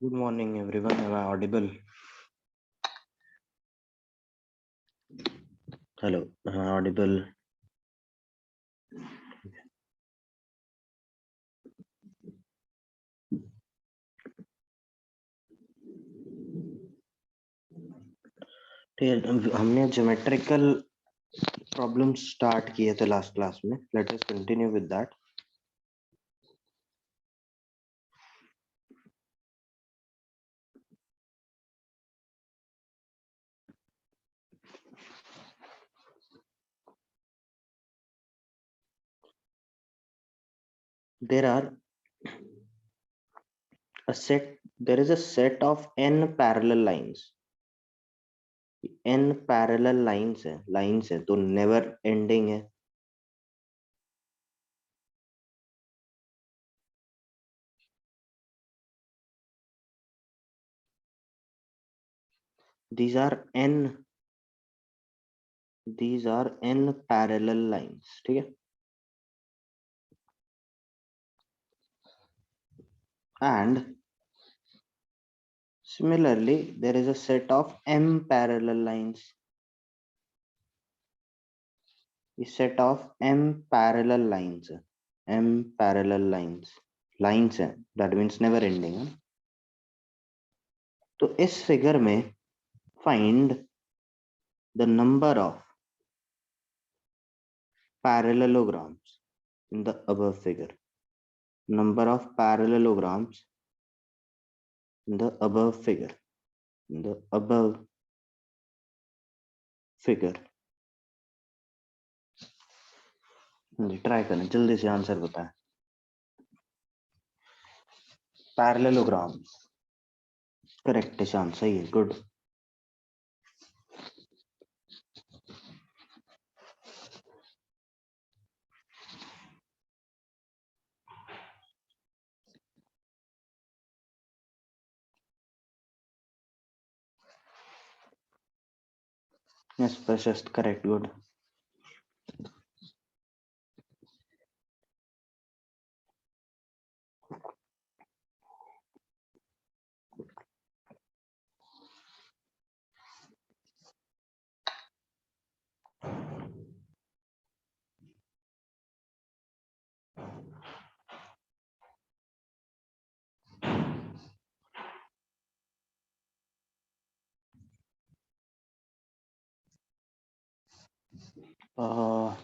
Good morning, everyone. Am I audible? Hello, am I audible? ठीक है, हमने geometrical problem start किए थे लास्ट क्लास में. Let us continue with that. There are a set. There is a set of n parallel lines. n parallel lines है तो never ending है. These are n parallel lines. ठीक है. And similarly, there is a set of m parallel lines. A set of m parallel lines. M parallel lines है. That means never ending है. तो इस figure में find the number of parallelograms in the above figure. Number of parallelograms in the above figure. In the above figure. Try करें, जल्दी से answer बताएं. Parallelogram. Correct Ishan, सही है. गुड. यस प्रशस्त, करेक्ट. गुड.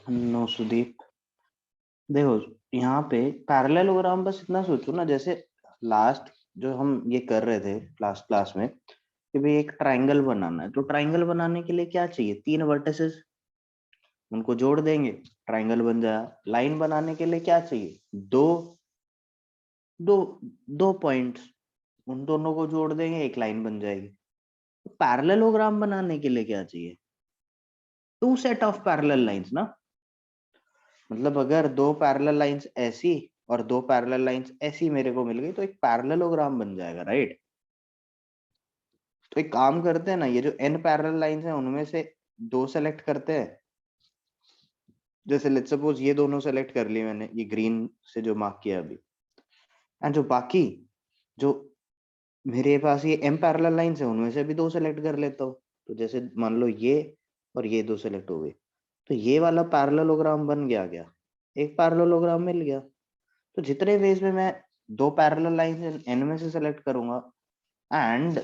नो सुदीप. देखो, यहाँ पे पैरेललोग्राम बस इतना सोचो ना, जैसे लास्ट जो हम ये कर रहे थे लास्ट क्लास में कि भाई एक ट्रायंगल बनाना है. तो ट्रायंगल बनाने के लिए क्या चाहिए? 3 वर्टिसेस. उनको जोड़ देंगे, ट्रायंगल बन जाए. लाइन बनाने के लिए क्या चाहिए? दो दो दो पॉइंट्स. उन दोनों को जोड़ देंगे, एक लाइन बन जाएगी. पैरेललोग्राम बनाने के लिए क्या चाहिए? 2 सेट ऑफ पैरेलल लाइंस ना. मतलब अगर 2 पैरेलल लाइंस ऐसी और 2 पैरेलल लाइंस ऐसी मेरे को मिल गई तो एक पैरेललोग्राम बन जाएगा, राइट. तो एक काम करते हैं ना, ये जो n पैरेलल लाइंस हैं उनमें से 2 सेलेक्ट करते हैं. जैसे लेट्स सपोज ये दोनों सेलेक्ट कर लिए मैंने, ये ग्रीन से जो मार्क किया अभी. एंड जो बाकी जो मेरे पास ये m पैरेलल लाइंस है उनमें से भी 2 सेलेक्ट कर लेता हूँ. तो जैसे मान लो ये और ये 2 सेलेक्ट हो गए, तो ये वाला पैरेललोग्राम बन गया. क्या? एक पैरेललोग्राम मिल गया. तो जितने वेज में मैं 2 पैरेलल लाइंस n में से सेलेक्ट करूंगा एंड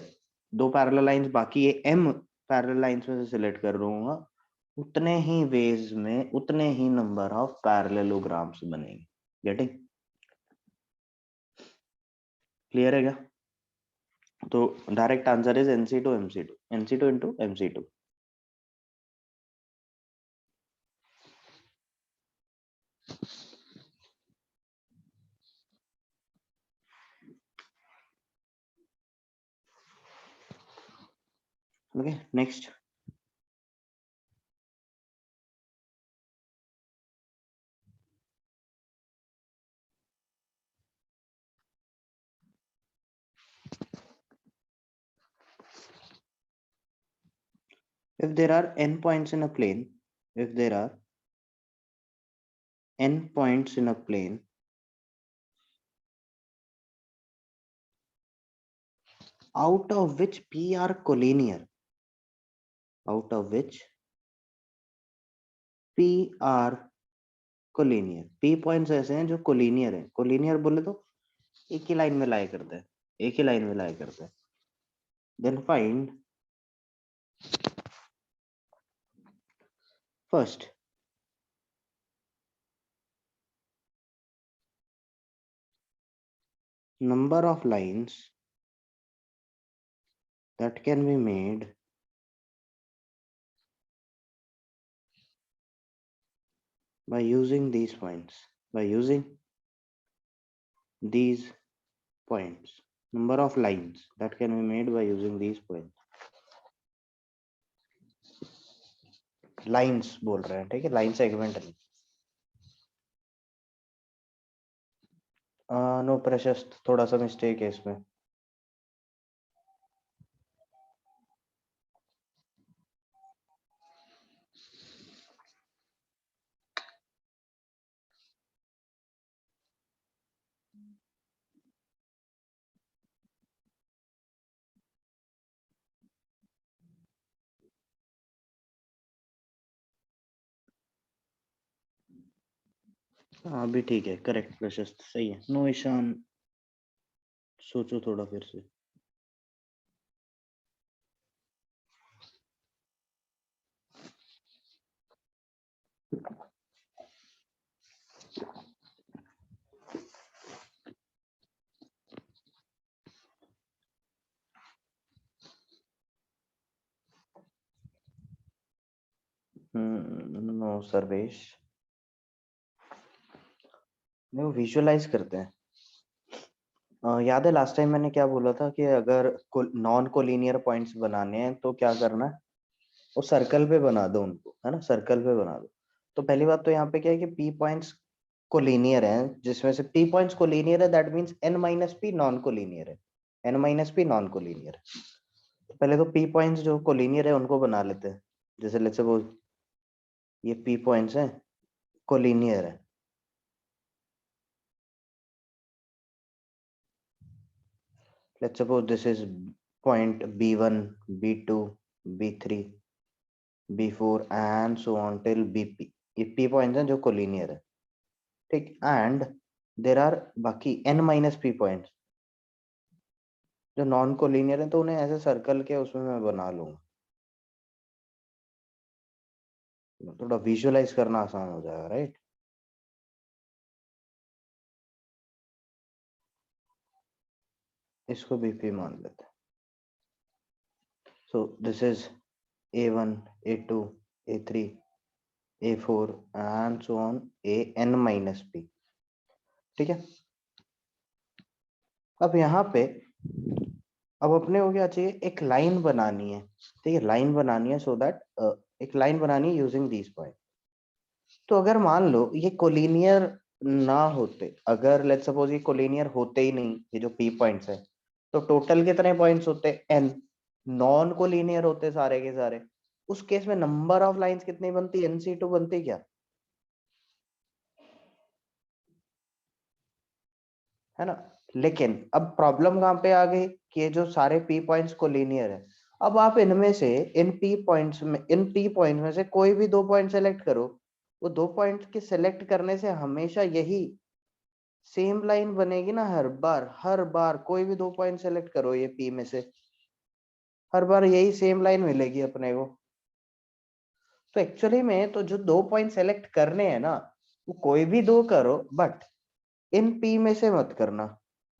2 पैरेलल लाइंस बाकी ये m पैरेलल लाइंस में से सिलेक्ट कर लूंगा, उतने ही वेज में उतने ही नंबर ऑफ पैरेललोग्राम्स बनेंगे. गेटिंग क्लियर है क्या? तो direct answer is NC2 MC2, NC2 into MC2. Okay, next. If there are n points in a plane, if there are n points in a plane, out of which p are collinear, out of which p are collinear, p points ऐसे हैं जो collinear है, collinear बोले तो एक ही line में लाया करते हैं, एक ही लाइन में लाया करते हैं। Then find first number of lines that can be made by using these points, by using these points, number of lines that can be made by using these points, lines बोल रहे हैं, ठीक है, line segment नहीं। No प्रशस्त, थोड़ा सा mistake है इसमें। हाँ अभी ठीक है, करेक्ट, प्रशस्त सही है। नो ईशान, सोचो थोड़ा फिर से। नो सर्वेश, वो विजुअलाइज करते हैं। याद है लास्ट टाइम मैंने क्या बोला था कि अगर नॉन कोलिनियर पॉइंट्स बनाने हैं तो क्या करना है, वो सर्कल पे बना दो उनको, है ना, सर्कल पे बना दो। तो पहली बात तो यहाँ पे क्या है कि पी पॉइंट्स कोलिनियर है, जिसमें से पी पॉइंट्स कोलिनियर है, that means n minus p non collinear है, n minus p non collinear है। तो पहले तो पी पॉइंट्स जो कोलिनियर है उनको बना लेते हैं। जैसे लेट्स सपोज ये पी पॉइंट्स हैं, कोलिनियर है। Let's suppose this is point B1, B2, B3, B4 and so on till BP। ये पी पॉइंट्स हैं जो कोलिनियर है, ठीक। एंड देर आर बाकी n माइनस पी पॉइंट्स जो नॉन कोलिनियर है, तो उन्हें ऐसे सर्कल के उसमें मैं बना लूंगा, थोड़ा विजुअलाइज करना आसान हो जाएगा, राइट। इसको BP मान लेते हैं। So this is A1, A2, A3, A4 and so on AN minus P, ठीक है। अब यहाँ पे अब अपने को क्या चाहिए, एक लाइन बनानी है, ठीक है, लाइन बनानी है, सो दैट एक लाइन बनानी है यूजिंग दीज पॉइंट। तो अगर मान लो ये कोलिनियर ना होते, अगर लेट्स सपोज ये कोलिनियर होते ही नहीं, ये जो पी पॉइंट्स है, तो टोटल कितने पॉइंट्स होते, एन। नॉन कोलिनियर होते सारे के सारे, उस केस में नंबर ऑफ लाइंस कितनी बनती, NC2 बनती क्या, है ना। लेकिन अब प्रॉब्लम कहाँ पे आ गई कि ये जो सारे पी पॉइंट्स कोलिनियर है, अब आप इनमें से इन पी पॉइंट्स में से कोई भी दो पॉइंट सेलेक्ट करो, वो दो पॉइंट के सेलेक्ट करने से हमेशा यही सेम लाइन बनेगी ना, हर बार कोई भी दो पॉइंट सेलेक्ट करो ये पी में से, हर बार यही सेम लाइन मिलेगी अपने को। तो एक्चुअली में तो जो दो पॉइंट सेलेक्ट करने हैं ना, वो कोई भी दो करो, बट इन पी में से मत करना,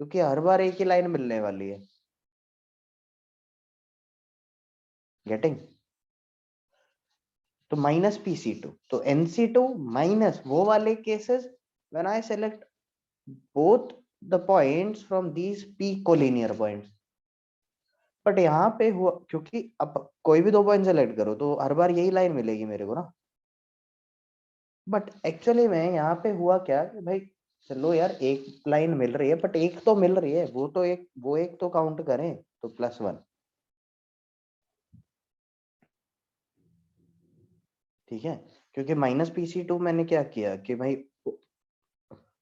क्योंकि हर बार एक ही लाइन मिलने वाली है। गेटिंग। तो माइनस PC2, तो NC2 माइनस वो वाले cases when I select both the points from these P collinear points. But यहाँ पे हुआ, क्योंकि अब कोई भी दो पॉइंट सेलेक्ट करो तो हर बार यही लाइन मिलेगी मेरे को ना। बट एक्चुअली में यहाँ पे हुआ क्या कि भाई चलो यार एक लाइन मिल रही है, बट एक तो मिल रही है, वो एक तो काउंट करें, तो +1, ठीक है। क्योंकि माइनस PC2 मैंने क्या किया कि भाई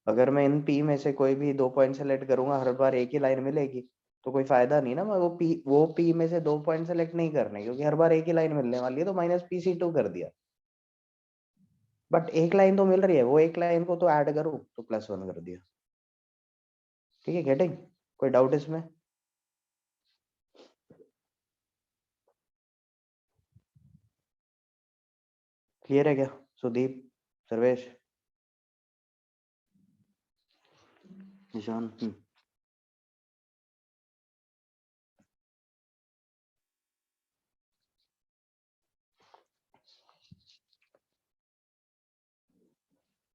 अगर मैं इन पी में से कोई भी दो पॉइंट सेलेक्ट करूंगा, हर बार एक ही लाइन मिलेगी, तो कोई फायदा नहीं ना, मैं वो पी में से 2 पॉइंट सेलेक्ट नहीं करने, क्योंकि हर बार एक ही लाइन मिलने वाली है, तो माइनस पी सी टू कर दिया। बट एक लाइन तो मिल रही है, वो एक लाइन को तो ऐड करूं, तो +1 कर दिया। ठीक है, गेटिंग? कोई डाउट इसमें? क्लियर है क्या सुदीप, सर्वेश, निशान?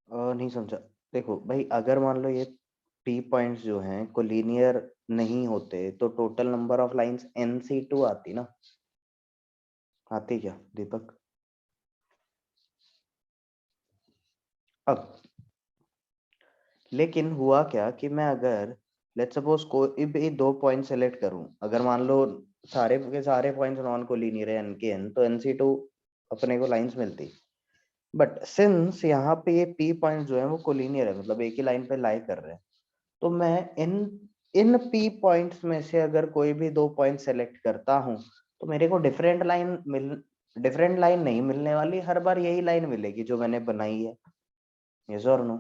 नहीं समझा। देखो भाई, अगर मान लो ये पी पॉइंट्स जो हैं कोलिनियर नहीं होते, तो total number of lines NC2 आती ना, आती क्या दीपक? अब लेकिन हुआ क्या कि मैं अगर लेट्स सपोज कोई भी 2 पॉइंट सेलेक्ट करूं, अगर मान लो सारे के सारे पॉइंट्स नॉन कोलिनियर है n के n, तो NC2 अपने को लाइंस मिलती। बट सिंस यहाँ पे ये पी पॉइंट जो है वो कोलिनियर है, मतलब एक ही लाइन पे लाई कर रहे हैं, तो मैं इन इन पी पॉइंट्स में से अगर कोई भी 2 पॉइंट सेलेक्ट करता हूं, तो मेरे को डिफरेंट लाइन नहीं मिलने वाली, हर बार यही लाइन मिलेगी जो मैंने बनाई है। यस और नो?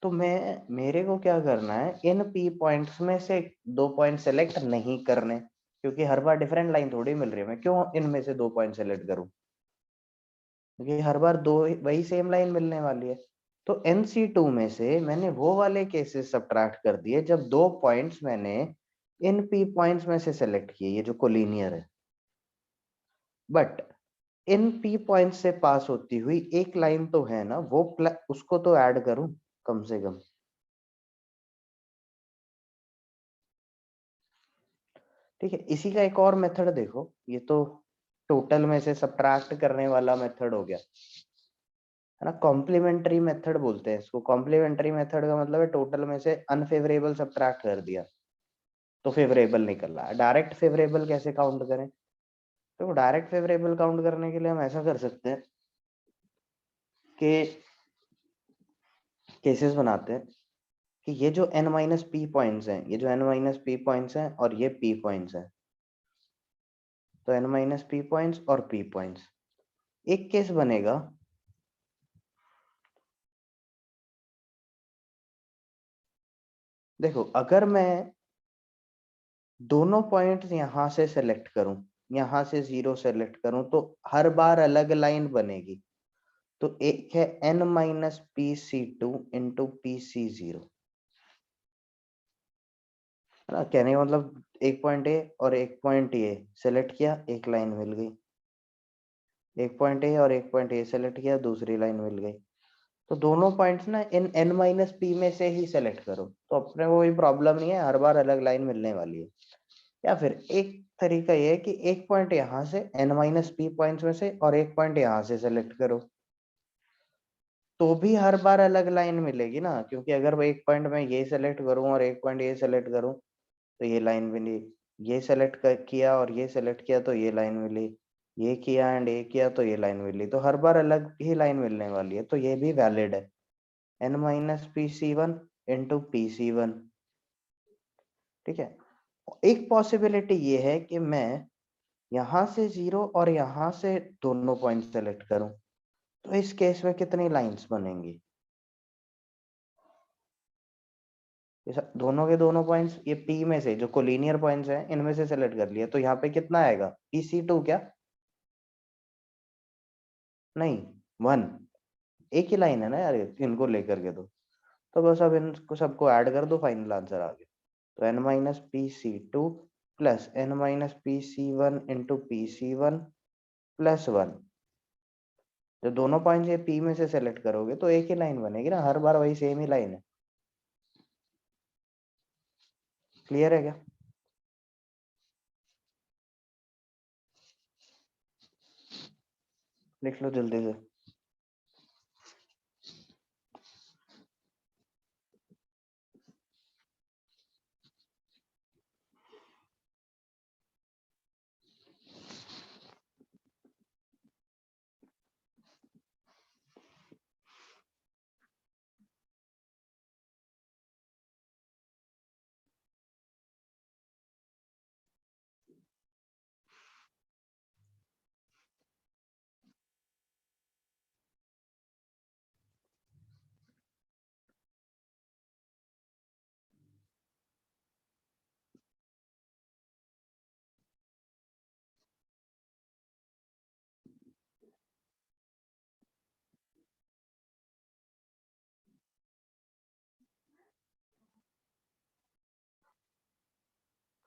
तो मेरे को क्या करना है, इन पी पॉइंट्स में से 2 पॉइंट सेलेक्ट नहीं करने, क्योंकि हर बार डिफरेंट लाइन थोड़ी मिल रही है, मैं क्यों इनमें से 2 पॉइंट सेलेक्ट करूं, क्योंकि हर बार दो वही सेम लाइन मिलने वाली है। तो NC2 में से मैंने वो वाले केसेस सब्ट्रैक्ट कर दिए जब 2 पॉइंट्स मैंने इन पी पॉइंट्स में से सेलेक्ट किए, ये जो कोलिनियर है। बट इन पी पॉइंट्स से पास होती हुई एक लाइन तो है ना, वो उसको तो ऐड करूं कम से कम। ठीक है, इसी का एक और मेथड देखो, ये तो टोटल में से सब्ट्रैक्ट करने वाला मेथड हो गया, है ना, कॉम्प्लीमेंट्री मेथड बोलते हैं इसको। कॉम्प्लीमेंट्री मेथड का मतलब है टोटल में से अनफेवरेबल सब्ट्रैक्ट कर दिया तो फेवरेबल निकल रहा है। डायरेक्ट फेवरेबल कैसे काउंट करें? तो डायरेक्ट फेवरेबल काउंट करने के लिए हम ऐसा कर सकते हैं कि केसेस बनाते हैं कि ये जो n माइनस पी पॉइंट्स हैं, ये जो n माइनस पी पॉइंट्स हैं और ये p पॉइंट्स हैं, तो n माइनस पी पॉइंट्स और p पॉइंट्स। एक केस बनेगा, देखो अगर मैं दोनों पॉइंट्स यहां से सेलेक्ट करूं, यहां से 0 सेलेक्ट करूं, तो हर बार अलग लाइन बनेगी। तो एक है n minus p c two into p c zero, है ना, कहने का मतलब एक पॉइंट ए और एक पॉइंट ए सेलेक्ट किया, एक लाइन मिल गई। एक पॉइंट ए और एक पॉइंट ए सेलेक्ट किया, दूसरी लाइन मिल गई। तो दोनों पॉइंट्स ना इन n माइनस पी में से ही सेलेक्ट करो, तो अपने को कोई प्रॉब्लम नहीं है, हर बार अलग लाइन मिलने वाली है। या फिर एक तरीका ये है कि एक पॉइंट यहाँ से n माइनस पी पॉइंट्स में से और एक पॉइंट यहाँ से सेलेक्ट करो, तो भी हर बार अलग लाइन मिलेगी ना, क्योंकि अगर मैं एक पॉइंट में ये सेलेक्ट करूं और एक पॉइंट ये सेलेक्ट करूं, तो ये लाइन मिली। ये सेलेक्ट किया और ये सेलेक्ट किया तो ये लाइन मिली। ये किया एंड ये किया तो ये लाइन मिली, तो हर बार अलग ही लाइन मिलने वाली है, तो ये भी वैलिड है। n minus p c one into p c one. ठीक है, एक पॉसिबिलिटी ये है कि मैं यहां से 0 और यहां से दोनों पॉइंट सेलेक्ट करूं, तो इस केस में कितनी लाइंस बनेंगी? दोनों के दोनों पॉइंट्स ये पी में से जो कोलिनियर पॉइंट्स हैं इनमें से सेलेक्ट कर लिया, तो यहाँ पे कितना आएगा? PC2 क्या? नहीं, 1। एक ही लाइन है ना यार इनको लेकर के, तो बस अब इनको सबको ऐड कर दो, फाइनल आंसर आ गया। तो n minus p c two plus n minus p c one into p c one plus 1। जब दोनों पॉइंट्स ये पी में से सेलेक्ट करोगे तो एक ही लाइन बनेगी ना, हर बार वही सेम ही लाइन है। क्लियर है क्या? लिख लो जल्दी से।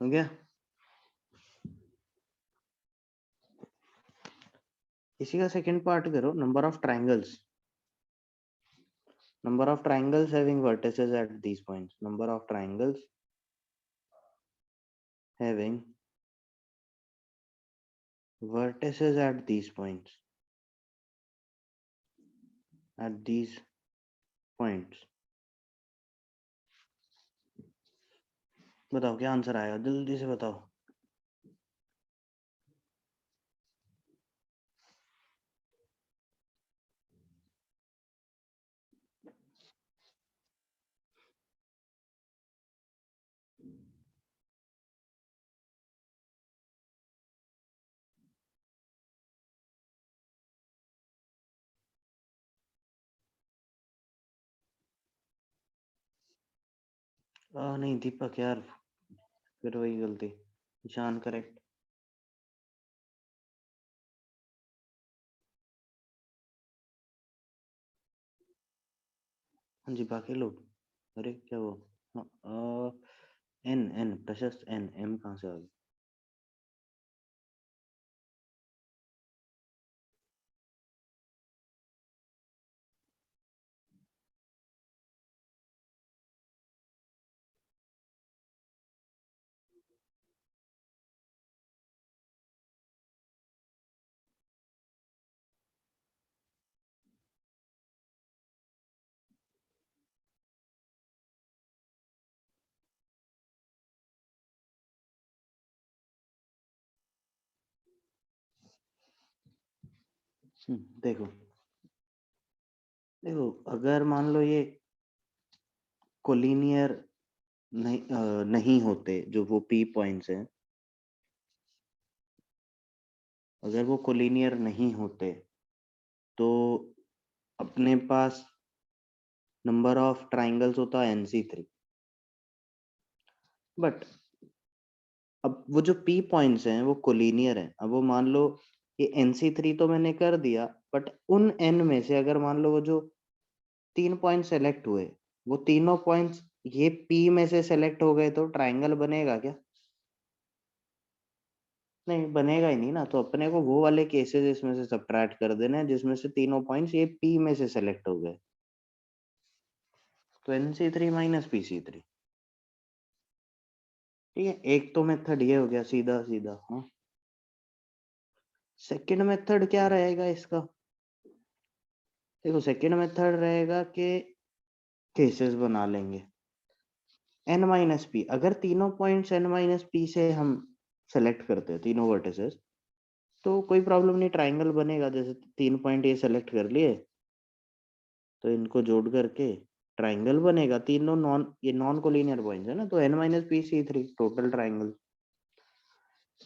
हो गया। इसी का सेकंड पार्ट करो, number of triangles. Number of triangles having vertices at these points. Number of triangles having vertices at these points. At these points. बताओ क्या आंसर आएगा, जल्दी से बताओ। नहीं दीपक यार, फिर वही गलती। ईशान करेक्ट। हाँ जी, बाकी लोग। अरे क्या वो, एन एन प्रशस्त एन, एम कहाँ से आ गया? देखो देखो, अगर मान लो ये कोलिनियर नहीं होते, जो वो पी पॉइंट्स हैं, अगर वो कोलिनियर नहीं होते तो अपने पास नंबर ऑफ ट्राइंगल्स होता है NC3। बट अब वो जो पी पॉइंट्स हैं वो कोलिनियर हैं। अब वो मान लो ये NC3 तो मैंने कर दिया, बट उन n में से अगर मान लो वो जो 3 पॉइंट सेलेक्ट हुए, वो तीनों पॉइंट्स ये P में से सेलेक्ट हो गए, तो ट्राइंगल बनेगा क्या? नहीं बनेगा ही नहीं ना। तो अपने को वो वाले केसेस इसमें से सब्ट्रैक्ट कर देना है जिसमें से तीनों पॉइंट्स ये P में से सेलेक्ट हो गए। तो NC3 माइनस PC3। ठीक है, एक तो मेथड ये हो गया सीधा सीधा। हाँ, सेकंड मेथड क्या रहेगा इसका? देखो सेकंड मेथड रहेगा कि केसेस बना लेंगे n माइनस पी। अगर तीनों पॉइंट्स n माइनस पी से हम सेलेक्ट करते हैं, तीनों वर्टिसेस, तो कोई प्रॉब्लम नहीं, ट्राइंगल बनेगा। जैसे 3 पॉइंट ये सेलेक्ट कर लिए, तो इनको जोड़ करके ट्राइंगल बनेगा। तीनों नॉन कोलिनियर पॉइंट्स है ना, तो n minus P C3 total triangle.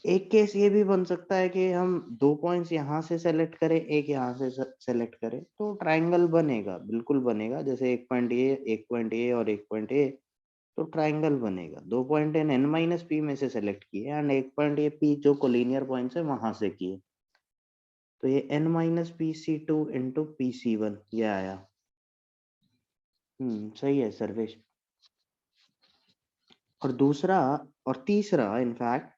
एक केस ये भी बन सकता है कि हम 2 पॉइंट्स यहाँ से सेलेक्ट करें, एक यहाँ से सेलेक्ट करें, तो ट्राइंगल बनेगा, बिल्कुल बनेगा। जैसे एक पॉइंट ए और एक पॉइंट ए, तो ट्राइंगल बनेगा। 2 पॉइंट n माइनस पी में से सेलेक्ट किए एंड एक पॉइंट ये पी जो कोलिनियर पॉइंट्स है वहां से किए, तो ये n minus P C2 into PC1 ये आया। सही है सर्वेश। और दूसरा और तीसरा, इनफैक्ट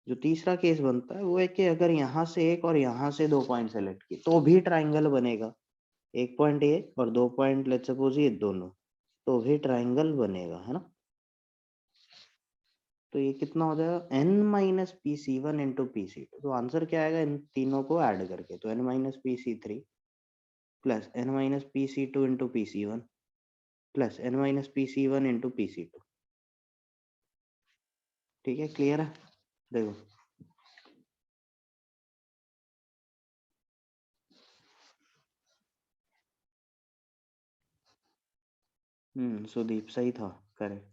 जो तीसरा केस बनता है वो है कि अगर यहाँ से एक और यहाँ से 2 पॉइंट सेलेक्ट किए तो भी ट्राइंगल बनेगा। एक पॉइंट ए और 2 पॉइंट लेट्स सपोज ये दोनों, तो भी ट्राइंगल बनेगा, है ना। तो ये कितना हो जाएगा, n minus P C1 into PC2। तो आंसर क्या आएगा इन तीनों को ऐड करके? तो n minus P C3 plus n minus P C2 into PC1 plus n minus P C1 into PC2। ठीक है, क्लियर है? देखो सुदीप सही था, correct.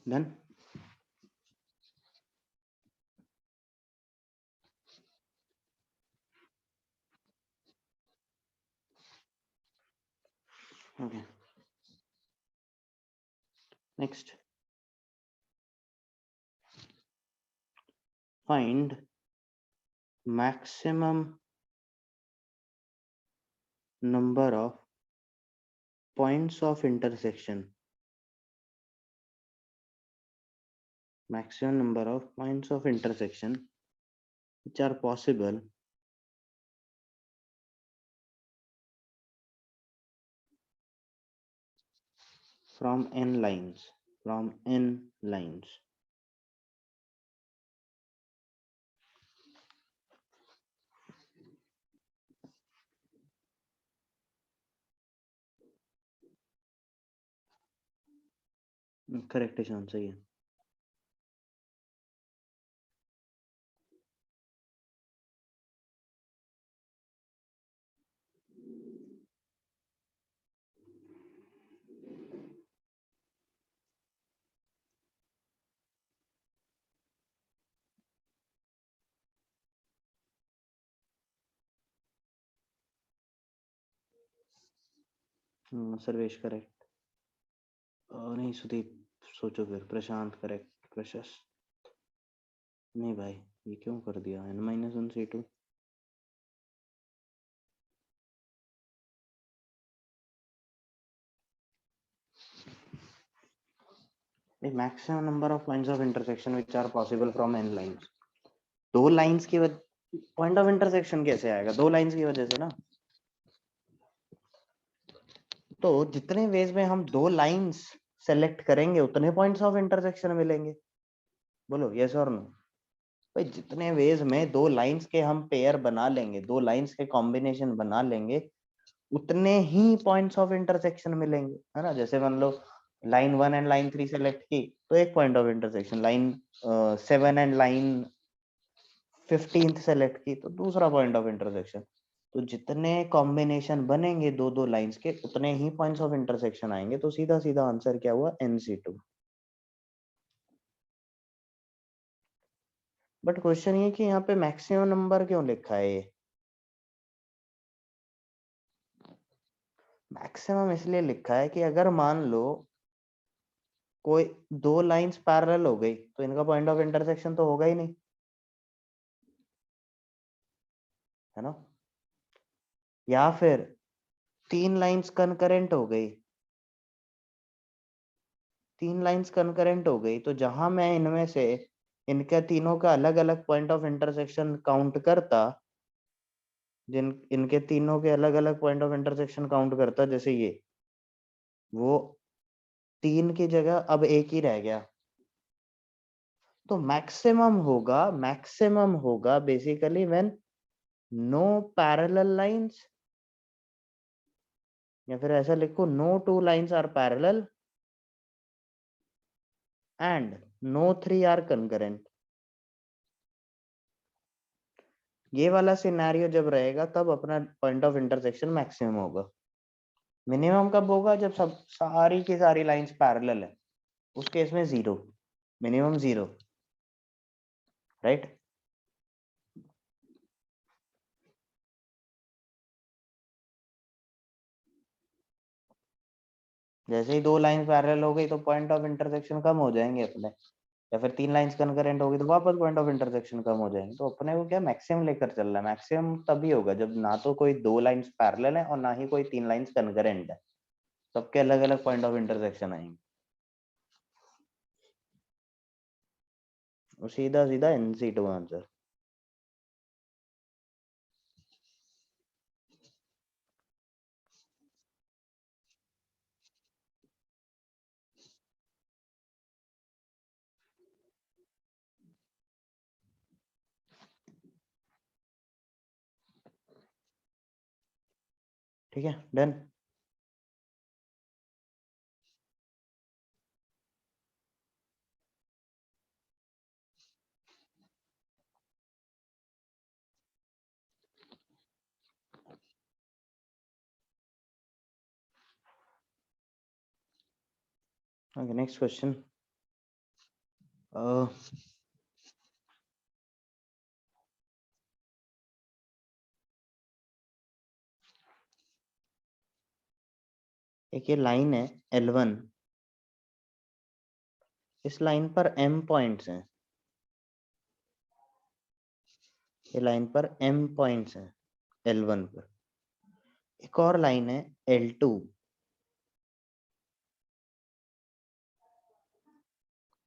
Done. Okay. Next, find maximum number of points of intersection. Maximum number of points of intersection which are possible from n lines. From n lines. Correct answer ये. Sarvesh correct. नहीं सुदीप, सोचो फिर. प्रशांत करेक्ट. प्रशस्त. नहीं भाई, ये क्यों कर दिया? n-1 c2. A maximum number of points of intersection which are possible from n lines. दो लाइंस की पॉइंट ऑफ इंटरसेक्शन कैसे आएगा? दो लाइंस की वजह से ना. तो जितने वेज में हम दो लाइंस सेलेक्ट करेंगे उतने पॉइंट्स ऑफ इंटरसेक्शन मिलेंगे. बोलो यस और नो. भाई जितने वेज में दो लाइंस के हम पेयर बना लेंगे, दो लाइंस के कॉम्बिनेशन बना लेंगे, उतने ही पॉइंट्स ऑफ इंटरसेक्शन मिलेंगे, है ना. जैसे मान लो लाइन 1 एंड लाइन 3 सेलेक्ट की तो एक point of intersection. Line 7 and line 15th select की तो दूसरा पॉइंट ऑफ इंटरसेक्शन. तो जितने कॉम्बिनेशन बनेंगे दो दो लाइंस के उतने ही पॉइंट्स ऑफ इंटरसेक्शन आएंगे. तो सीधा सीधा आंसर क्या हुआ? NC2. बट क्वेश्चन ये कि यहाँ पे मैक्सिमम नंबर क्यों लिखा है? ये मैक्सिमम इसलिए लिखा है कि अगर मान लो कोई दो लाइंस पैरेलल हो गई तो इनका पॉइंट ऑफ इंटरसेक्शन तो होगा ही नहीं, है ना. या फिर तीन लाइंस कनकरेंट हो गई, तीन लाइंस कनकरेंट हो गई तो जहां मैं इनमें से इनके तीनों का अलग अलग पॉइंट ऑफ इंटरसेक्शन काउंट करता, जिन इनके तीनों के अलग अलग पॉइंट ऑफ इंटरसेक्शन काउंट करता, जैसे ये, वो तीन की जगह अब एक ही रह गया. तो मैक्सिमम होगा basically when no parallel lines, या फिर ऐसा लिखो no two lines are parallel and no three are concurrent. ये वाला सिनेरियो जब रहेगा तब अपना पॉइंट ऑफ इंटरसेक्शन मैक्सिमम होगा. मिनिमम कब होगा? जब सब सारी की सारी लाइंस पैरेलल है, उस केस में जीरो. Minimum zero, right. जैसे ही दो लाइंस पैरेलल हो गई तो पॉइंट ऑफ इंटरसेक्शन कम हो जाएंगे अपने, या फिर तीन लाइंस कनकरेंट होगी तो वापस पॉइंट ऑफ इंटरसेक्शन कम हो जाएंगे. तो अपने को क्या मैक्सिमम लेकर चल रहा है. मैक्सिमम तभी होगा जब ना तो कोई दो लाइंस पैरेलल है और ना ही कोई तीन लाइंस कनकरेंट है. सबके अलग अलग पॉइंट ऑफ इंटरसेक्शन आएंगे. और सीधा सीधा NC2 आंसर. ठीक है, डन. Okay, next question. एक ये लाइन है L1, इस लाइन पर m पॉइंट्स हैं, ये लाइन पर m पॉइंट्स हैं L1 पर। एक और लाइन है L2,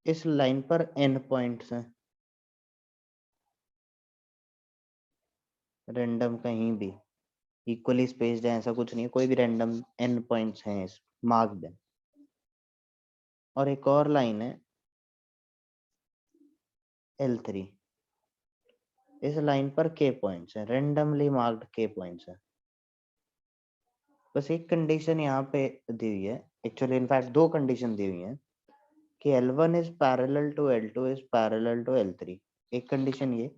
इस लाइन पर n पॉइंट्स हैं, रैंडम कहीं भी, इक्वली स्पेस्ड है ऐसा कुछ नहीं है, कोई भी रैंडम n पॉइंट्स हैं इस मार्क्ड है। और एक और लाइन है L3, इस लाइन पर k पॉइंट्स हैं, रैंडमली मार्क्ड k पॉइंट्स हैं। बस एक कंडीशन यहाँ पे दी हुई है, एक्चुअली इनफैक्ट दो कंडीशन दी हुई है कि L1 is parallel to L2 is parallel to L3, एक कंडीशन ये।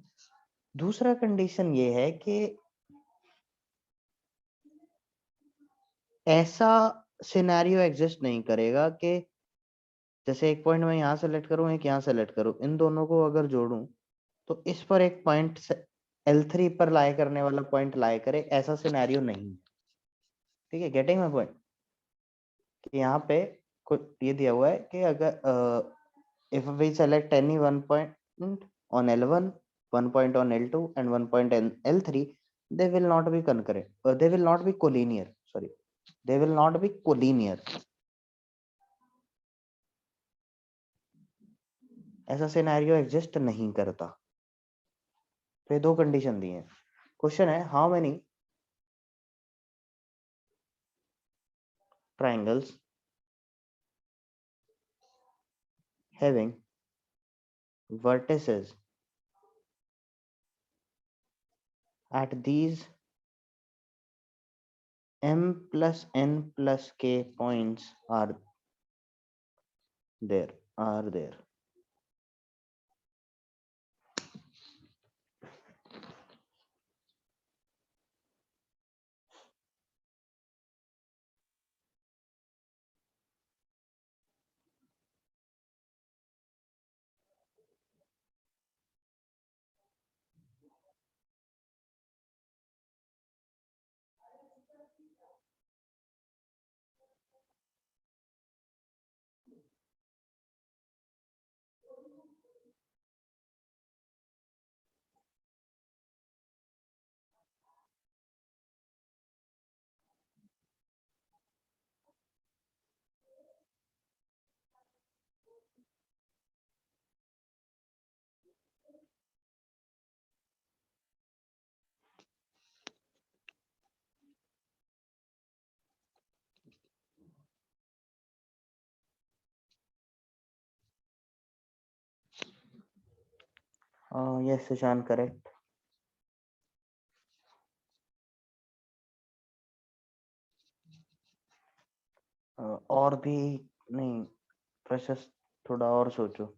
दूसरा कंडीशन ये है कि ऐसा सिनेरियो एग्जिस्ट नहीं करेगा कि जैसे एक पॉइंट मैं यहाँ सेलेक्ट करूँ, एक यहाँ सेलेक्ट करूँ, इन दोनों को अगर जोड़ूं तो इस पर एक पॉइंट L3 पर लाई करने वाला पॉइंट लाई करे, ऐसा सिनेरियो नहीं है। ठीक है, गेटिंग माय पॉइंट? कि यहाँ पे ये दिया हुआ है कि अगर if we select any one point on L1, one point on L2 and one point on L3, they will not be concurrent, they will not be collinear, sorry, they will not be collinear, ऐसा scenario exist नहीं करता। तो ये दो condition दी हैं। Question है how many triangles having vertices at these m plus n plus k points are there. Yes, Sushant, correct. और भी नहीं, प्रशस्त थोड़ा और सोचो।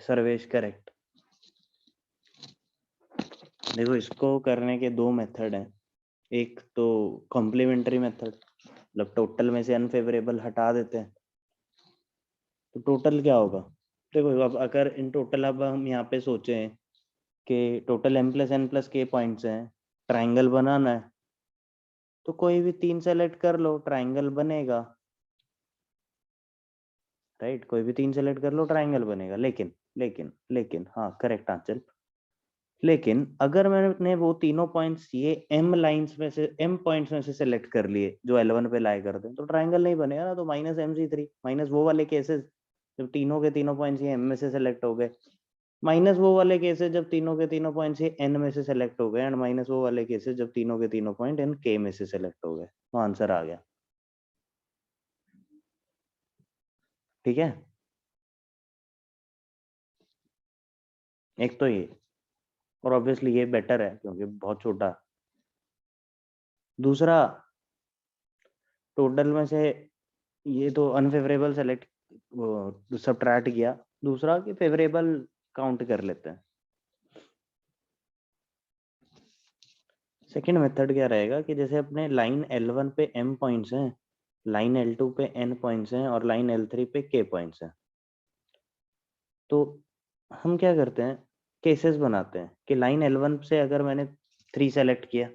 सर्वेश करेक्ट। देखो, इसको करने के दो मेथड हैं। एक तो कॉम्प्लीमेंट्री मेथड, मतलब टोटल में से अनफेवरेबल हटा देते हैं, तो टोटल क्या होगा? देखो, अब अगर इन टोटल अब हम यहाँ पे सोचें कि total m plus n plus k points हैं, ट्राइंगल बनाना है, तो कोई भी तीन सेलेक्ट कर लो, ट्राइंगल बनेगा, राइट? कोई भी तीन सेलेक्ट कर लो, ट्राइंगल बनेगा। लेकिन हाँ, करेक्ट आंसर, लेकिन अगर मैंने वो तीनों पॉइंट्स ये एम लाइंस में से एम पॉइंट्स में से सिलेक्ट कर लिए जो L1 पे लाई करते हैं, तो ट्राइंगल नहीं बनेगा ना। तो -MC3 माइनस वो वाले केसेस जब तीनों के तीनों पॉइंट्स ये एम में से सिलेक्ट हो गए, माइनस वो वाले केसेस जब तीनों के तीनों पॉइंट्स ये एन में से सिलेक्ट हो गए, एंड माइनस वो वाले केसेस जब तीनों के तीनों पॉइंट एन के में से सिलेक्ट हो गए। तो आंसर आ गया। ठीक है, एक तो ये, और ऑब्वियसली ये बेटर है क्योंकि बहुत छोटा। दूसरा, टोटल में से ये तो अनफेवरेबल सेलेक्ट सब्ट्रैक्ट किया, दूसरा कि फेवरेबल काउंट कर लेते हैं। सेकंड मेथड क्या रहेगा कि जैसे अपने लाइन L1 पे m पॉइंट्स हैं, लाइन L2 पे n पॉइंट्स हैं और लाइन L3 पे k पॉइंट्स हैं, तो हम क्या करते हैं, केसेस बनाते हैं कि लाइन L1 से अगर मैंने 3 सेलेक्ट किया,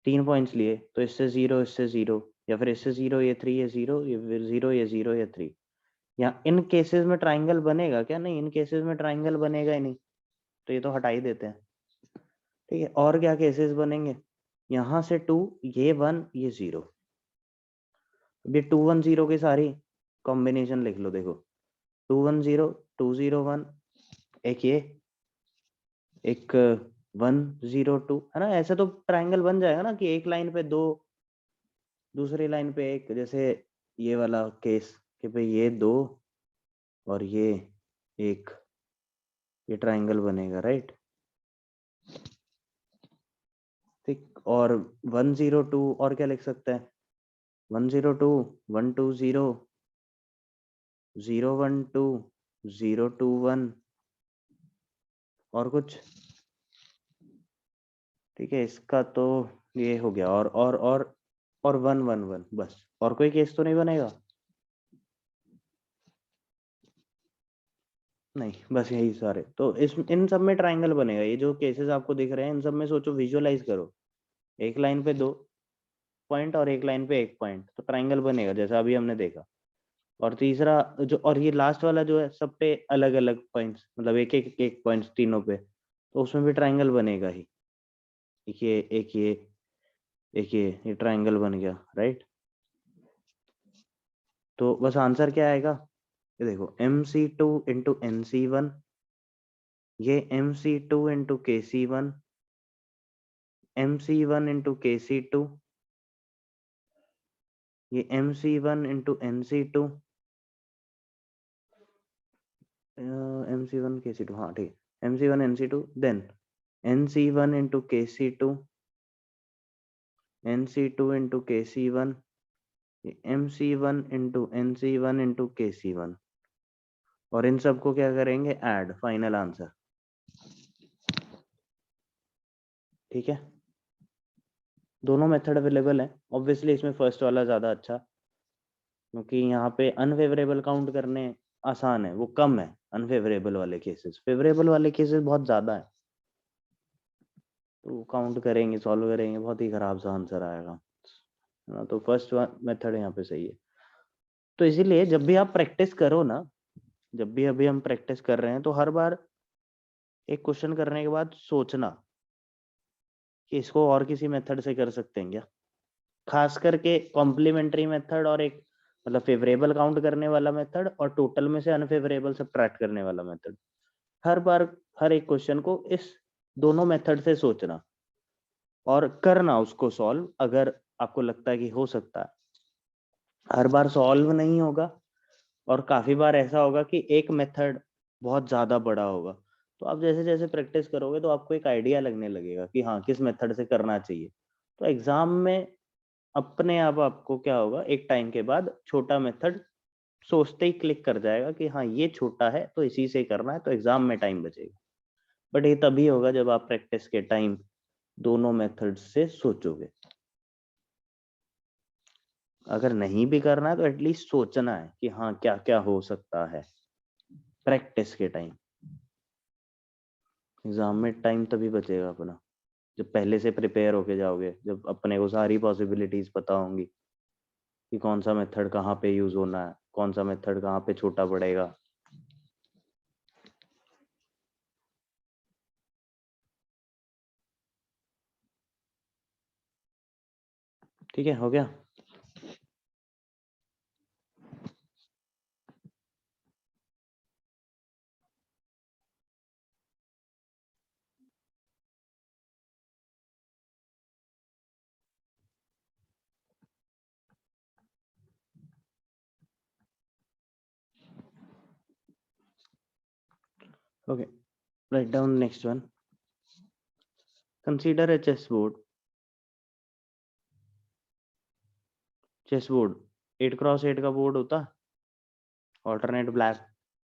3 पॉइंट्स लिए, तो इससे 0 इससे 0, या फिर इससे 0 ये 3 ये 0 ये फिर 0 ये 0 ये 3, या इन केसेस में ट्राइंगल बनेगा क्या? नहीं, इन केसेस में ट्राइंगल बनेगा ही नहीं, तो ये तो हटा ही देते हैं। ठीक है, और क्या केसेस बनेंगे? यहाँ से 2, ये 1 ये 0, ये 2 1 0 की सारी कॉम्बिनेशन लिख लो। देखो 2 1 0 2 0 1, एक ये, एक 1 0 2, है ना? ऐसे तो ट्राइंगल बन जाएगा ना कि एक लाइन पे 2, दूसरी लाइन पे एक, जैसे ये वाला केस कि भाई ये 2 और ये एक, ये ट्राइंगल बनेगा, राइट? ठीक, और 1 0 2 और क्या लिख सकते हैं? 1 0 2 1 2 0 0 1 2 0 2 1, और कुछ? ठीक है, इसका तो ये हो गया, और 1 1 1, बस। और कोई केस तो नहीं बनेगा? नहीं, बस यही सारे। तो इस इन सब में ट्राइंगल बनेगा। ये जो केसेस आपको दिख रहे हैं इन सब में सोचो, विजुअलाइज करो, एक लाइन पे 2 पॉइंट और एक लाइन पे 1 पॉइंट, तो ट्राइंगल बनेगा जैसा अभी हमने देखा। और तीसरा जो, और ये लास्ट वाला जो है सब पे अलग अलग पॉइंट्स, मतलब एक पॉइंट्स तीनों पे, तो उसमें भी ट्राइंगल बनेगा ही। एक ये एक ये एक ये ट्राइंगल बन गया, राइट? तो बस आंसर क्या आएगा? ये देखो, MC2 इंटू NC1, ये MC2 into KC1, MC1 into KC2, ये MC1 into NC2, MC1 KC2, हाँ ठीक, MC1 NC2, then NC1 into KC2, NC2 into KC1, MC1 into NC1 into KC1, और इन सबको क्या करेंगे? Add, final answer. ठीक है, दोनों मेथड अवेलेबल है। ऑब्वियसली इसमें फर्स्ट वाला ज्यादा अच्छा, क्योंकि यहाँ पे अनफेवरेबल काउंट करने आसान है, वो कम है अनफेवरेबल वाले केसेस, फेवरेबल वाले केसेस बहुत ज्यादा है, तो काउंट करेंगे, सॉल्व करेंगे, बहुत ही खराब सा आंसर आएगा, है ना? तो फर्स्ट मेथड यहाँ पे सही है। तो इसीलिए जब भी आप प्रैक्टिस करो ना, जब भी अभी हम प्रैक्टिस कर रहे हैं, तो हर बार एक क्वेश्चन करने के बाद सोचना कि इसको और किसी मेथड से कर सकते हैं क्या। खास करके कॉम्प्लीमेंट्री मेथड, और एक मतलब फेवरेबल काउंट करने वाला मेथड, और टोटल में से अनफेवरेबल सब्ट्रैक्ट करने वाला मेथड। हर बार हर एक क्वेश्चन को इस दोनों मेथड से सोचना और करना उसको सॉल्व, अगर आपको लगता है कि हो सकता है। हर बार सॉल्व नहीं होगा, और काफी बार ऐसा होगा कि एक मेथड बहुत ज्यादा बड़ा होगा, तो आप जैसे जैसे प्रैक्टिस करोगे तो आपको एक आइडिया लगने लगेगा कि हाँ किस मेथड से करना चाहिए। तो एग्जाम में अपने आप आपको क्या होगा, एक टाइम के बाद छोटा मेथड सोचते ही क्लिक कर जाएगा कि हाँ ये छोटा है तो इसी से करना है, तो एग्जाम में टाइम बचेगा। बट ये तभी होगा जब आप प्रैक्टिस के टाइम दोनों मेथड से सोचोगे। अगर नहीं भी करना है तो एटलीस्ट सोचना है कि हाँ क्या क्या हो सकता है प्रैक्टिस के टाइम। एग्जाम में टाइम तभी बचेगा अपना जब पहले से प्रिपेयर होके जाओगे, जब अपने को सारी पॉसिबिलिटीज पता होंगी कि कौन सा मेथड कहाँ पे यूज होना है, कौन सा मेथड कहाँ पे छोटा पड़ेगा। ठीक है, हो गया। Okay, write down next one. Consider a chessboard. Chessboard 8x8 का बोर्ड होता, alternate black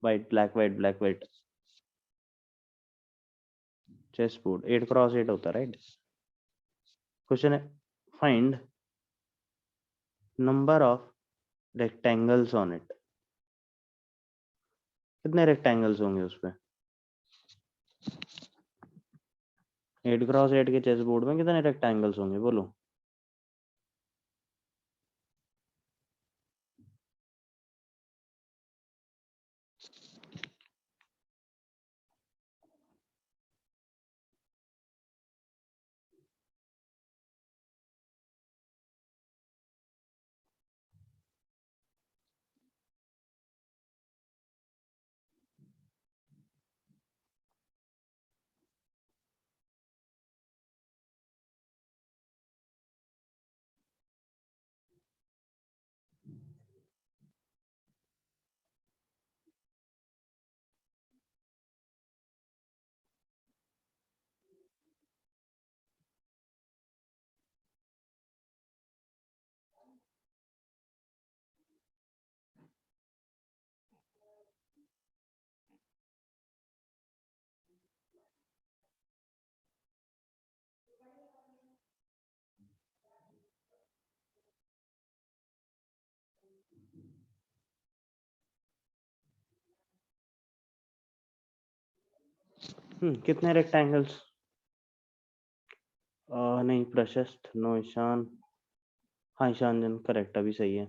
white black white black white. Chessboard 8x8 होता, राइट। क्वेश्चन है, find number of rectangles on it. कितने रेक्टेंगल्स होंगे उस पे? 8x8 के चेसबोर्ड में कितने रेक्टेंगल्स होंगे, बोलो। कितने रेक्टेंगल्स? नहीं, प्रशस्त, नो, ईशान। हाँ, ईशान जन करेक्ट, अभी सही है।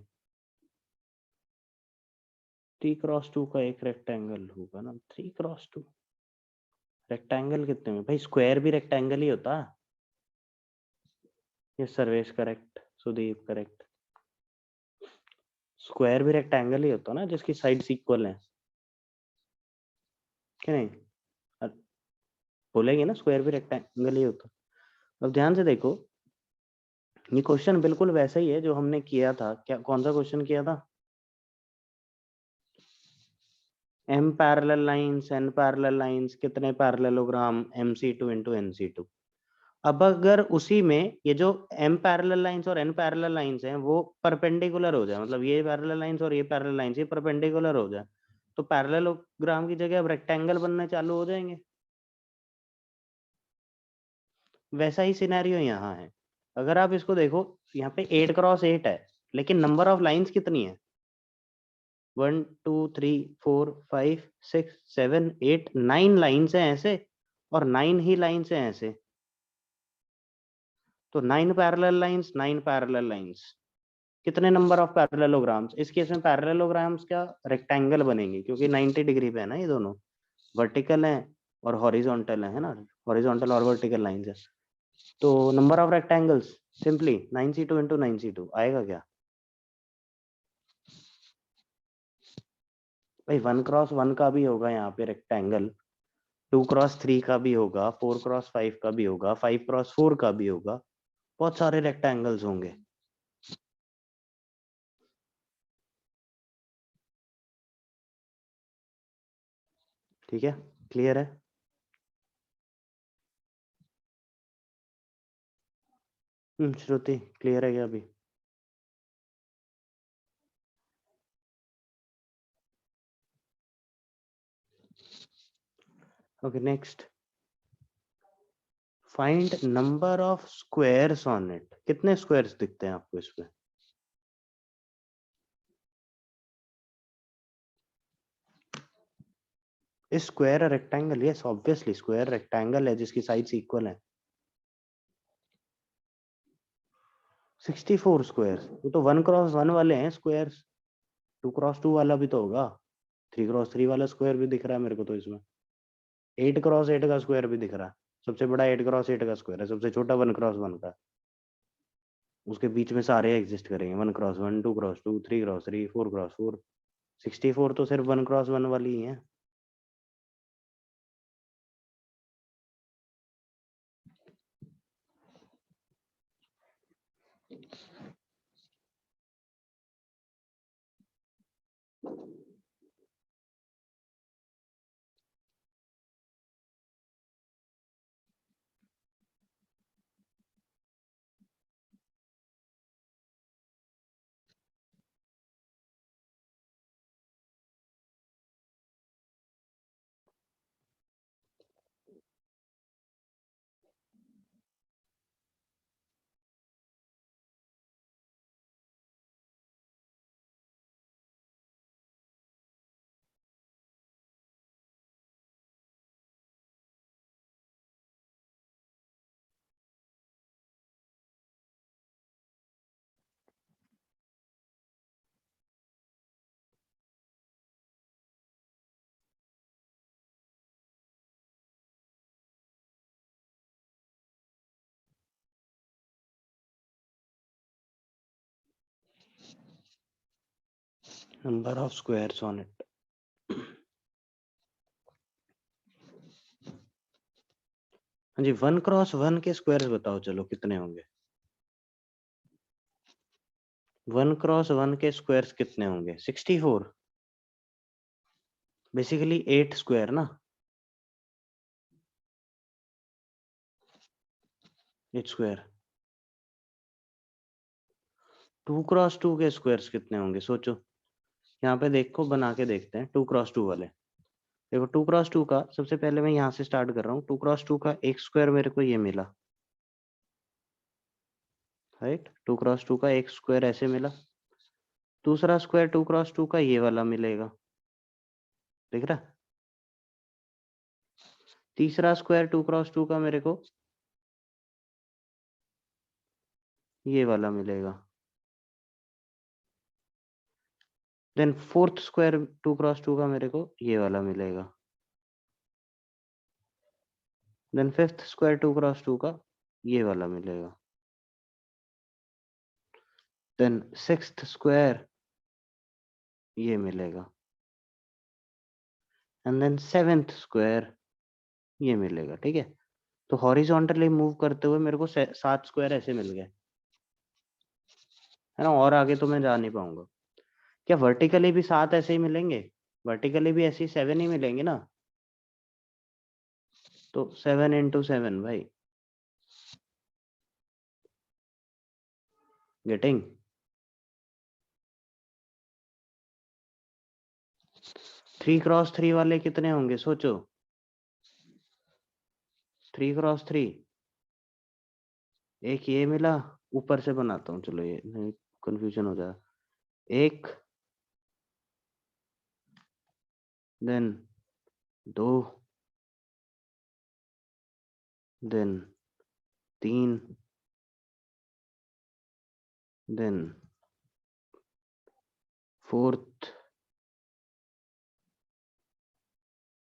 3x2 का एक रेक्टेंगल होगा ना, 3x2। रेक्टेंगल कितने में भाई? स्क्वायर भी रेक्टेंगल ही होता। ये Sarvesh correct, Sudeep correct. Square भी रेक्टेंगल ही होता ना, जिसकी साइड्स इक्वल हैं, कि नहीं? बोलेंगे ना, स्क्वायर भी रेक्टेंगल ही होता। अब ध्यान से देखो, ये क्वेश्चन बिल्कुल वैसा ही है जो हमने किया था। क्या, कौन सा क्वेश्चन किया था? m parallel lines, n parallel lines, कितने पैरेललोग्राम mc2 इंटू nc2। अब अगर उसी में ये जो m पैरेलल लाइंस और n पैरेलल लाइंस हैं वो परपेंडिकुलर हो जाए, मतलब ये पैरेलल लाइंस और ये पैरेलल लाइंस ये परपेंडिकुलर हो जाए, तो पैरेललोग्राम की जगह अब रेक्टेंगल बनने चालू हो जाएंगे। वैसा ही सिनेरियो यहाँ है। अगर आप इसको देखो, यहाँ पे 8x8 है, लेकिन नंबर ऑफ लाइंस कितनी है? 1 2 3 4 5 6 7 8 9 लाइंस हैं ऐसे, और 9 ही लाइंस हैं ऐसे। तो 9 पैरेलल लाइंस, 9 पैरेलल लाइंस, कितने नंबर ऑफ पैरेललोग्राम्स? इस केस में पैरेललोग्राम्स क्या रेक्टेंगल बनेंगे, क्योंकि 90 डिग्री पे है ना ये दोनों, वर्टिकल है और हॉरिजॉन्टल है ना, हॉरिजॉन्टल और वर्टिकल लाइंस है। तो number of rectangles simply 9c2 into 9c2 आएगा क्या भाई? 1x1 का भी होगा यहाँ पे रेक्टेंगल, 2x3 का भी होगा, 4x5 का भी होगा, 5x4 का भी होगा, बहुत सारे रेक्टेंगल्स होंगे। ठीक है, क्लियर है? श्रुति, क्लियर है क्या अभी? Okay, next, find number of squares on it. कितने स्क्वायर्स दिखते हैं आपको इस पे? इस square rectangle, yes obviously square rectangle है जिसकी साइड्स इक्वल है। 64 स्क्वायर्स, वो तो 1x1 वाले हैं स्क्वायर्स, 2x2 वाला भी तो होगा, 3x3 वाला स्क्वायर भी दिख रहा है मेरे को तो इसमें, 8x8 का स्क्वायर भी दिख रहा है। सबसे बड़ा 8x8 का स्क्वायर है, सबसे छोटा 1x1 का। उसके बीच में सारे एग्जिस्ट करेंगे, 1x1, 2x2, 3x3, 4x4। 64 तो सिर्फ 1x1 वाली ही है। Number of squares on it. हाँ जी, 1x1 के स्क्वायर्स बताओ, चलो कितने होंगे? 1x1 के स्क्वायर्स कितने होंगे? 64। बेसिकली 8 स्क्वायर ना, 8 स्क्वायर। 2x2 के स्क्वायर्स कितने होंगे सोचो। यहाँ पे देखो, बना के देखते हैं 2x2 वाले। देखो 2x2 का सबसे पहले मैं यहाँ से स्टार्ट कर रहा हूँ। 2x2 का एक स्क्वायर मेरे को ये मिला, राइट। 2x2 का एक स्क्वायर ऐसे मिला। दूसरा स्क्वायर 2x2 का ये वाला मिलेगा, दिख रहा। तीसरा स्क्वायर 2x2 का मेरे को ये वाला मिलेगा। देन फोर्थ स्क्वायर 2x2 का मेरे को ये वाला मिलेगा। देन फिफ्थ स्क्वायर 2x2 का ये वाला मिलेगा। देन सिक्स्थ स्क्वायर ये मिलेगा। एंड देन सेवेंथ स्क्वायर ये मिलेगा, ठीक है। तो हॉरिजॉन्टली मूव करते हुए मेरे को 7 स्क्वायर ऐसे मिल गए, है ना। और आगे तो मैं जा नहीं पाऊंगा। क्या वर्टिकली भी 7 ऐसे ही मिलेंगे? वर्टिकली भी ऐसे ही 7 ही मिलेंगे ना। तो 7 into 7 भाई, गेटिंग। 3x3 वाले कितने होंगे सोचो। 3x3 एक ये मिला, ऊपर से बनाता हूँ, चलो ये नहीं कंफ्यूजन हो जाए। एक, then 2, then 3, then fourth,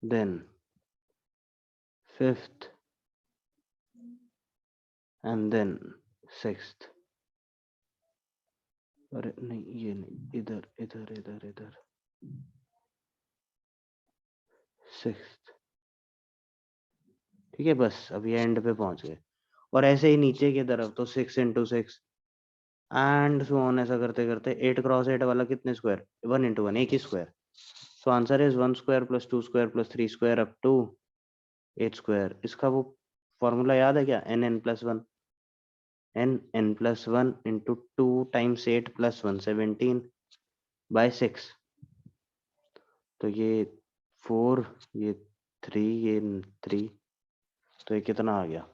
then fifth, and then sixth. अरे नहीं, ये नहीं, इधर इधर इधर इधर, सिक्स्थ। ठीक है, बस अब ये एंड पे पहुंच गए। और ऐसे ही नीचे की तरफ तो 6 into 6 एंड सो ऑन, ऐसा करते करते 8x8 वाला कितने स्क्वायर? 1 into 1, एक ही square. So answer is 1 square plus 2 square plus 3 square up to 8 square. इसका वो फॉर्मूला याद है क्या? n+1, n+1 into 2 times 8 plus 117 by 6। तो ये 4, ये 3, ये 3, तो ये कितना आ गया?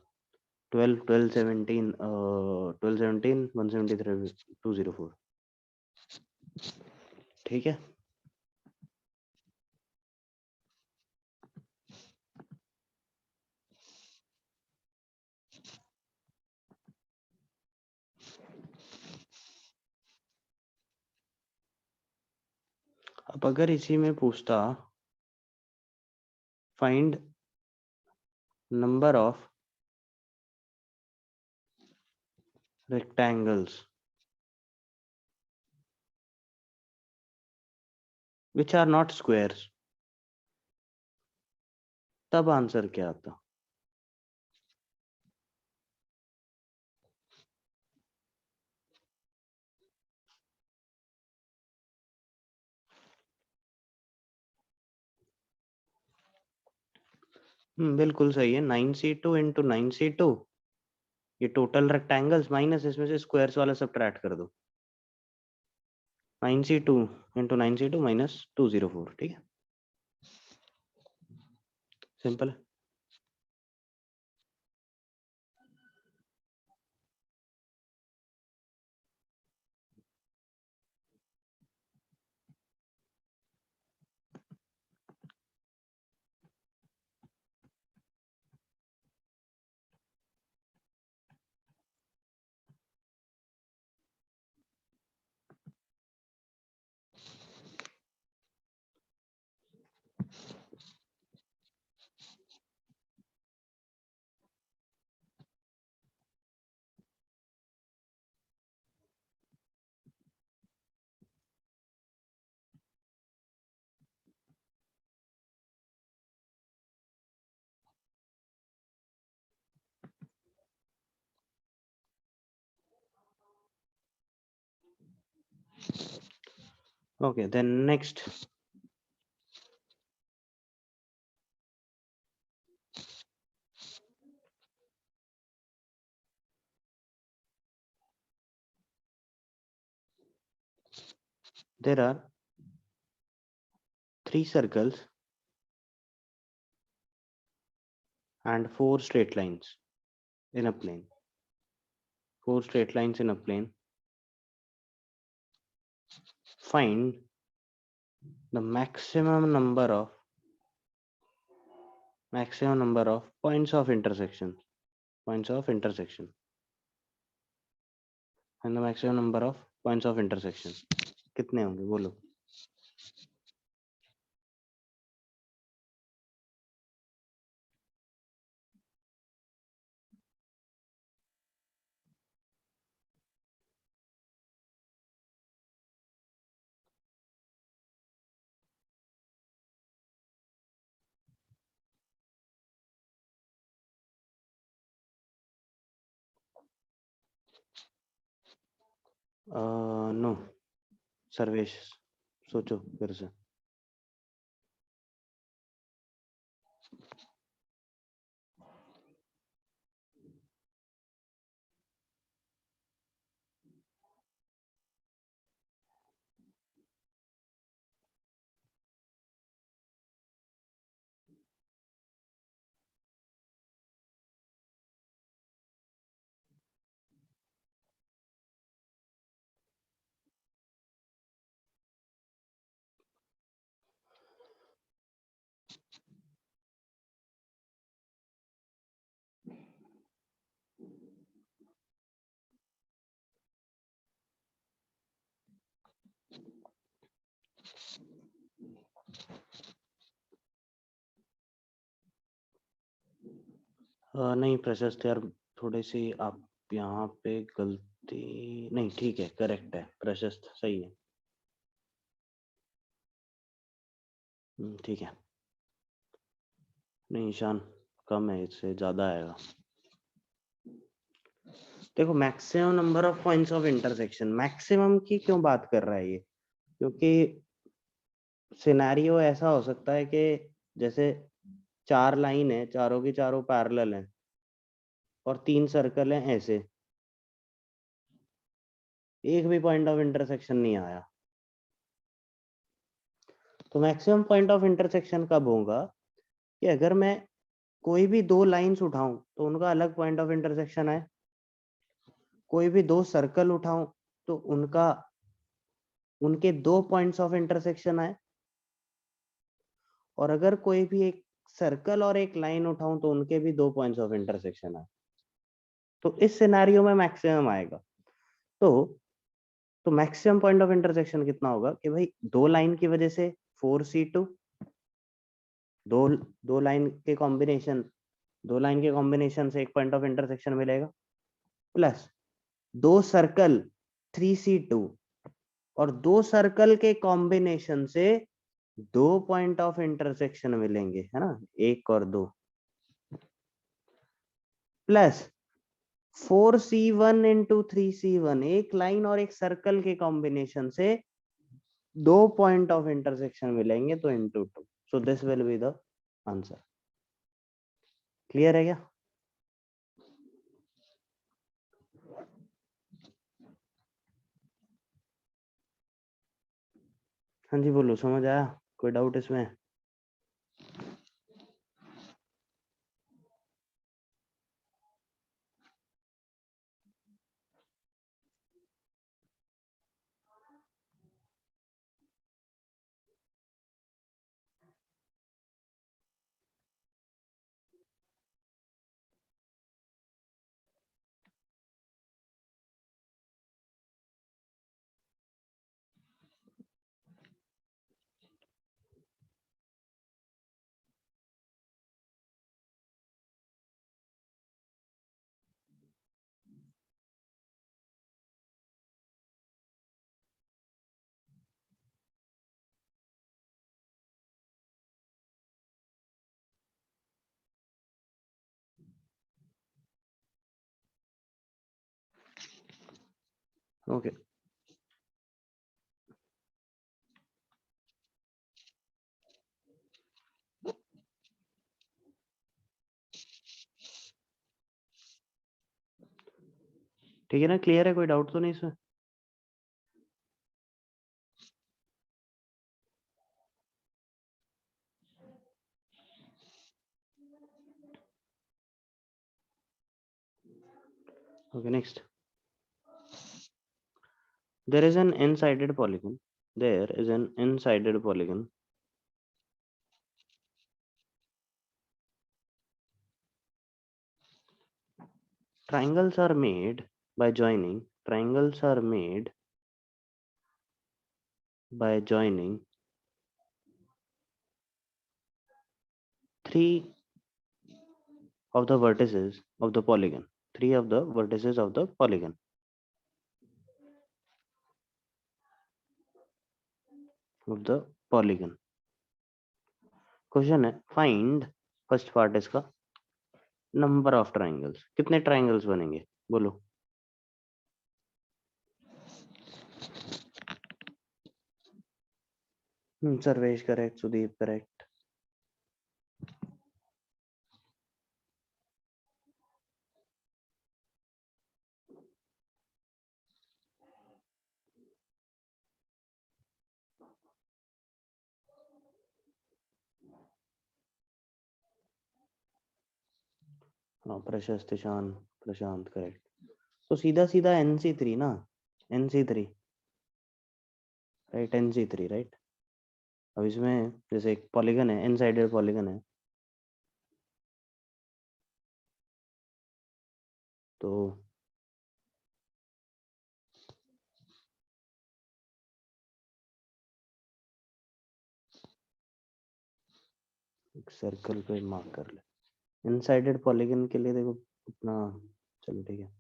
12, 12, 17, 12, 17, 173, 204। ठीक है। अब अगर इसी में पूछता find number of rectangles which are not squares, तब आंसर क्या आता? बिल्कुल सही है। 9c2 इंटू 9c2, ये टोटल रेक्टेंगल्स माइनस इसमें से स्क्वायर्स वाला सब्ट्रैक्ट कर दो। 9c2 इंटू 9c2 माइनस 204, ठीक है, सिंपल है। Okay, then next. There are 3 circles and 4 straight lines in a plane. 4 straight lines in a plane. Find the maximum number of points of intersection. And the maximum number of points of intersection. कितने होंगे बोलो? No, Sarvesh सोचो फिर से। नहीं प्रशस्त यार, थोड़े से आप यहाँ पे गलती नहीं, ठीक है, करेक्ट है, प्रशस्त सही है। ठीक है, नहीं ईशान कम है, इससे ज्यादा आएगा। देखो maximum number of points of intersection, maximum की क्यों बात कर रहा है ये? क्योंकि सिनेरियो ऐसा हो सकता है कि जैसे 4 लाइन है, चारों की चारों पैरेलल हैं और 3 सर्कल हैं ऐसे, एक भी पॉइंट ऑफ इंटरसेक्शन नहीं आया। तो मैक्सिमम पॉइंट ऑफ इंटरसेक्शन कब होगा कि अगर मैं कोई भी 2 लाइंस उठाऊं तो उनका अलग पॉइंट ऑफ इंटरसेक्शन है, कोई भी 2 सर्कल उठाऊं तो उनके 2 पॉइंट्स ऑफ इंटरसेक्शन आए, और अगर कोई भी एक सर्कल और एक लाइन उठाऊं तो उनके भी 2 पॉइंट्स ऑफ इंटरसेक्शन आए। तो इस सिनेरियो में मैक्सिमम आएगा। तो मैक्सिमम पॉइंट ऑफ इंटरसेक्शन कितना होगा कि भाई 2 लाइन की वजह से 4c2, दो लाइन के कॉम्बिनेशन से एक पॉइंट ऑफ इंटरसेक्शन मिलेगा, प्लस दो सर्कल 3C2 और दो सर्कल के कॉम्बिनेशन से दो पॉइंट ऑफ इंटरसेक्शन मिलेंगे, है ना, एक और दो, प्लस 4C1 इंटू 3C1, एक लाइन और एक सर्कल के कॉम्बिनेशन से दो पॉइंट ऑफ इंटरसेक्शन मिलेंगे, तो into two, so this will be the answer. Clear है क्या? हाँ जी बोलो, समझ आया? कोई डाउट इसमें? ओके ठीक है ना, क्लियर है? कोई डाउट तो नहीं इसमें? Okay next, there is an n-sided polygon, there is an n-sided polygon triangles are made by joining, triangles are made by joining three of the vertices of the polygon, three of the vertices of the polygon of the polygon। Question है find, first part इसका, number of triangles, कितने triangles बनेंगे बोलो? Sarvesh correct, Sudeep correct. हाँ प्रशस्त, शान, प्रशांत correct. तो सीधा सीधा NC3 ना, NC3 राइट, NC3 राइट। अब इसमें जैसे एक पॉलीगन है, एन साइडेड पॉलीगन है, तो एक सर्कल पे मार्क कर ले। एन साइडेड पॉलीगन के लिए देखो अपना, चलो ठीक है।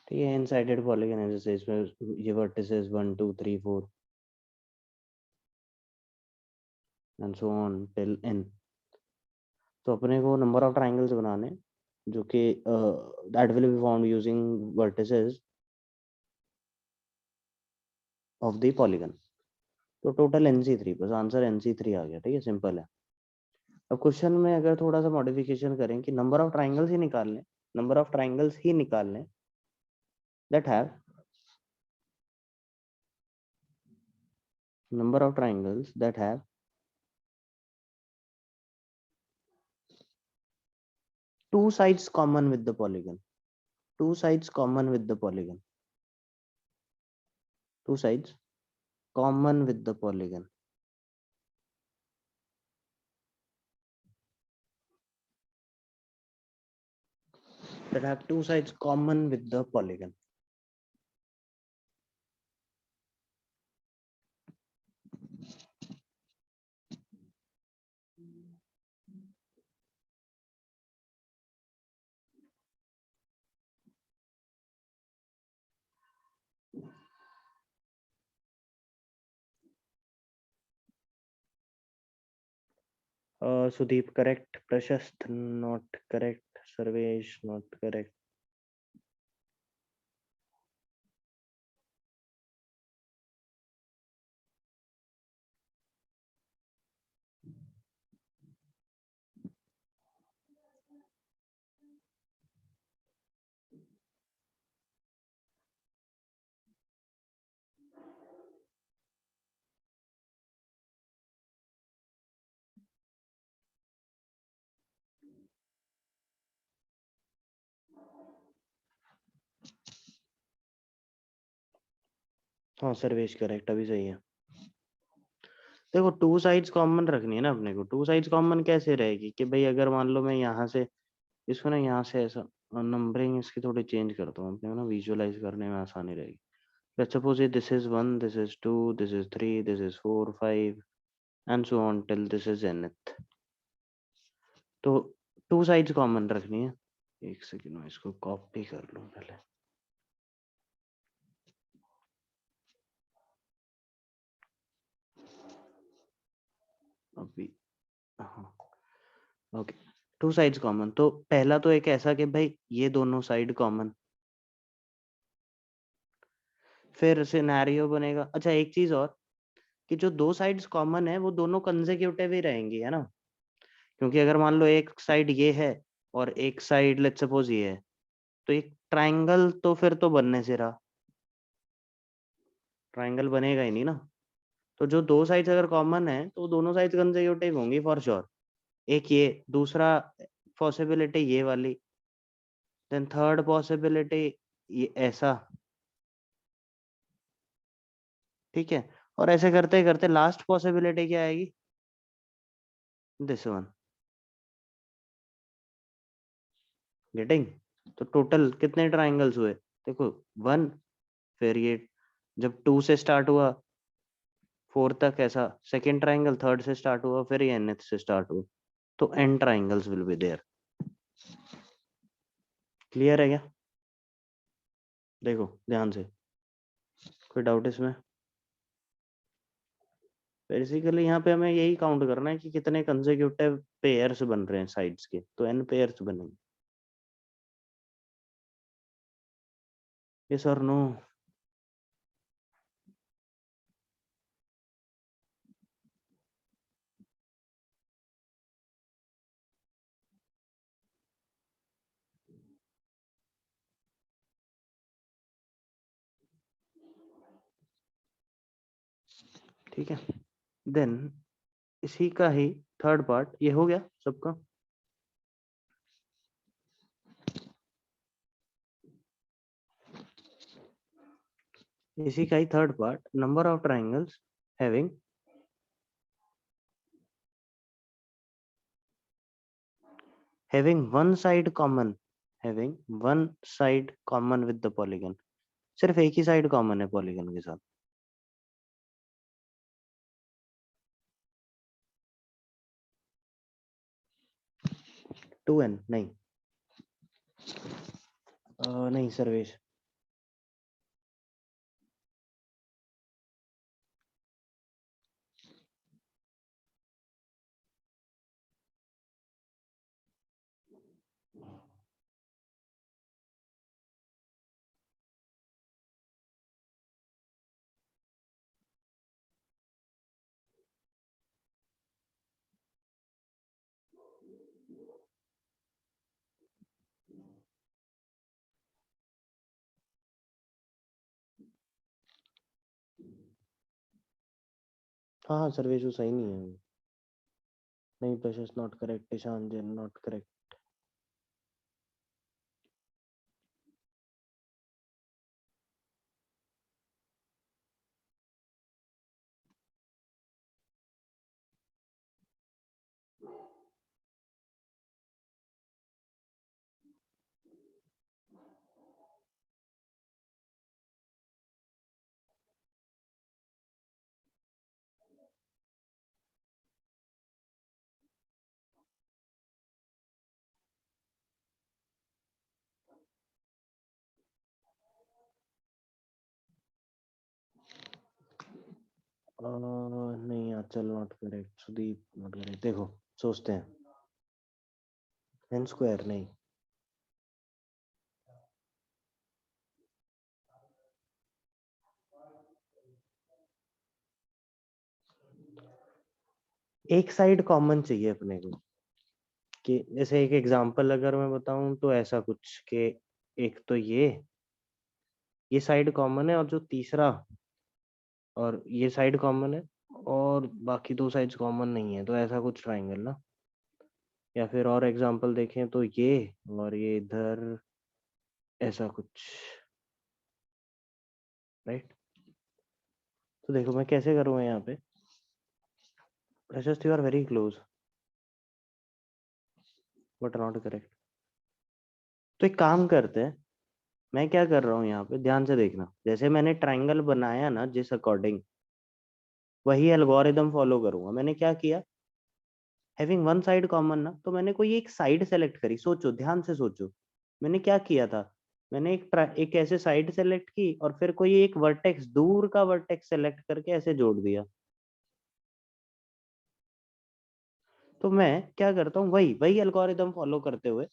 ठीक है, एन साइडेड पॉलीगन है, जैसे इसमें ये vertices 1 2 3 4 and so on till n। तो अपने को नंबर ऑफ ट्राइंगल्स बनाने जो कि that will be found using vertices of the polygon. तो टोटल NC3, बस आंसर NC3 आ गया। ठीक है, सिंपल है। अब क्वेश्चन में अगर थोड़ा सा मॉडिफिकेशन करें कि नंबर ऑफ ट्राइंगल्स ही निकाल लें, नंबर ऑफ ट्राइंगल्स ही निकाल लें that have number of triangles that have two sides common with the polygon. Two sides common with the polygon. Two sides common with the polygon. That have two sides common with the polygon. Sudeep, correct. Prashast, not correct. Sarvesh, not correct. हाँ Sarvesh correct, अभी सही है। देखो two sides common रखनी है ना अपने को। टू साइड्स कॉमन कैसे रहेगी कि भाई अगर मान लो मैं यहाँ से इसको ना यहाँ से ऐसा नंबरिंग इसकी थोड़ी चेंज करता हूँ, अपने को ना विजुअलाइज करने में आसानी रहेगी। लेट्स सपोज ये this is 1, this is 2, this is 3, this is 4, 5 and so on till this is nth। तो टू साइड्स कॉमन रखनी है। एक सेकंड में इसको कॉपी कर लूँ पहले। अभी हाँ ओके, टू साइड्स कॉमन। तो पहला तो एक ऐसा कि भाई ये दोनों साइड कॉमन, फिर सिनेरियो बनेगा। अच्छा एक चीज और कि जो दो साइड्स कॉमन है वो दोनों कंसेक्यूटिव ही रहेंगी, है ना। क्योंकि अगर मान लो एक साइड ये है और एक साइड लेट्स सपोज ये है, तो एक ट्राइंगल तो फिर तो बनने से रहा, ट्राइंगल बनेगा ही नहीं ना। तो जो दो साइड्स अगर कॉमन है तो दोनों साइड्स कंसेक्यूटिव होंगी फॉर श्योर। एक ये, दूसरा पॉसिबिलिटी ये वाली, देन थर्ड पॉसिबिलिटी ये ऐसा, ठीक है। और ऐसे करते करते लास्ट पॉसिबिलिटी क्या आएगी, दिस वन। गेटिंग। तो टोटल कितने ट्राइंगल्स हुए देखो, वन, फिर ये जब टू से स्टार्ट हुआ फोर तक ऐसा सेकेंड ट्राइंगल, थर्ड से स्टार्ट हुआ फिर ये nth से स्टार्ट हुआ, तो n triangles will be there. Clear है क्या? देखो ध्यान से, कोई डाउट इसमें? बेसिकली यहाँ पे हमें यही काउंट करना है कि कितने कंसेक्यूटिव पेयर्स बन रहे हैं साइड्स के, तो n पेयर्स बनेंगे। यस और नो? ठीक है, देन इसी का ही थर्ड पार्ट ये हो गया सबका। इसी का ही third part, number of triangles having one side common, having one side common with the polygon. सिर्फ एक ही साइड कॉमन है पॉलीगन के साथ। 2n नहीं, नहीं सर्वेश। हाँ हाँ सर्वेशु सही नहीं है। नहीं Prashast not correct, Ishaan Jain not correct. नहीं Achal not correct, Sudeep not correct. देखो सोचते हैं, एन स्क्वायर नहीं। एक साइड कॉमन चाहिए अपने को, कि जैसे एक एग्जांपल अगर मैं बताऊं तो ऐसा कुछ कि एक तो ये साइड कॉमन है, और जो तीसरा और ये साइड कॉमन है, और बाकी दो साइड्स कॉमन नहीं है, तो ऐसा कुछ ट्राइंगल ना। या फिर और एग्जांपल देखें तो ये और ये इधर, ऐसा कुछ, राइट। तो देखो मैं कैसे करूँगा यहाँ पे, just you are very close but not correct. तो एक काम करते हैं, मैं क्या कर रहा हूँ यहाँ पे, ध्यान से देखना, जैसे मैंने ट्राइंगल बनाया ना जिस अकॉर्डिंग, वही एल्गोरिदम फॉलो करूंगा। मैंने क्या किया, हैविंग वन साइड कॉमन ना, तो मैंने कोई एक साइड सेलेक्ट करी। सोचो ध्यान से सोचो, मैंने क्या किया था, मैंने एक ऐसे साइड सेलेक्ट की और फिर कोई एक वर्टेक्स, दूर का वर्टेक्स सेलेक्ट करके ऐसे जोड़ दिया। तो मैं क्या करता हूँ, वही वही एल्गोरिदम फॉलो करते हुए,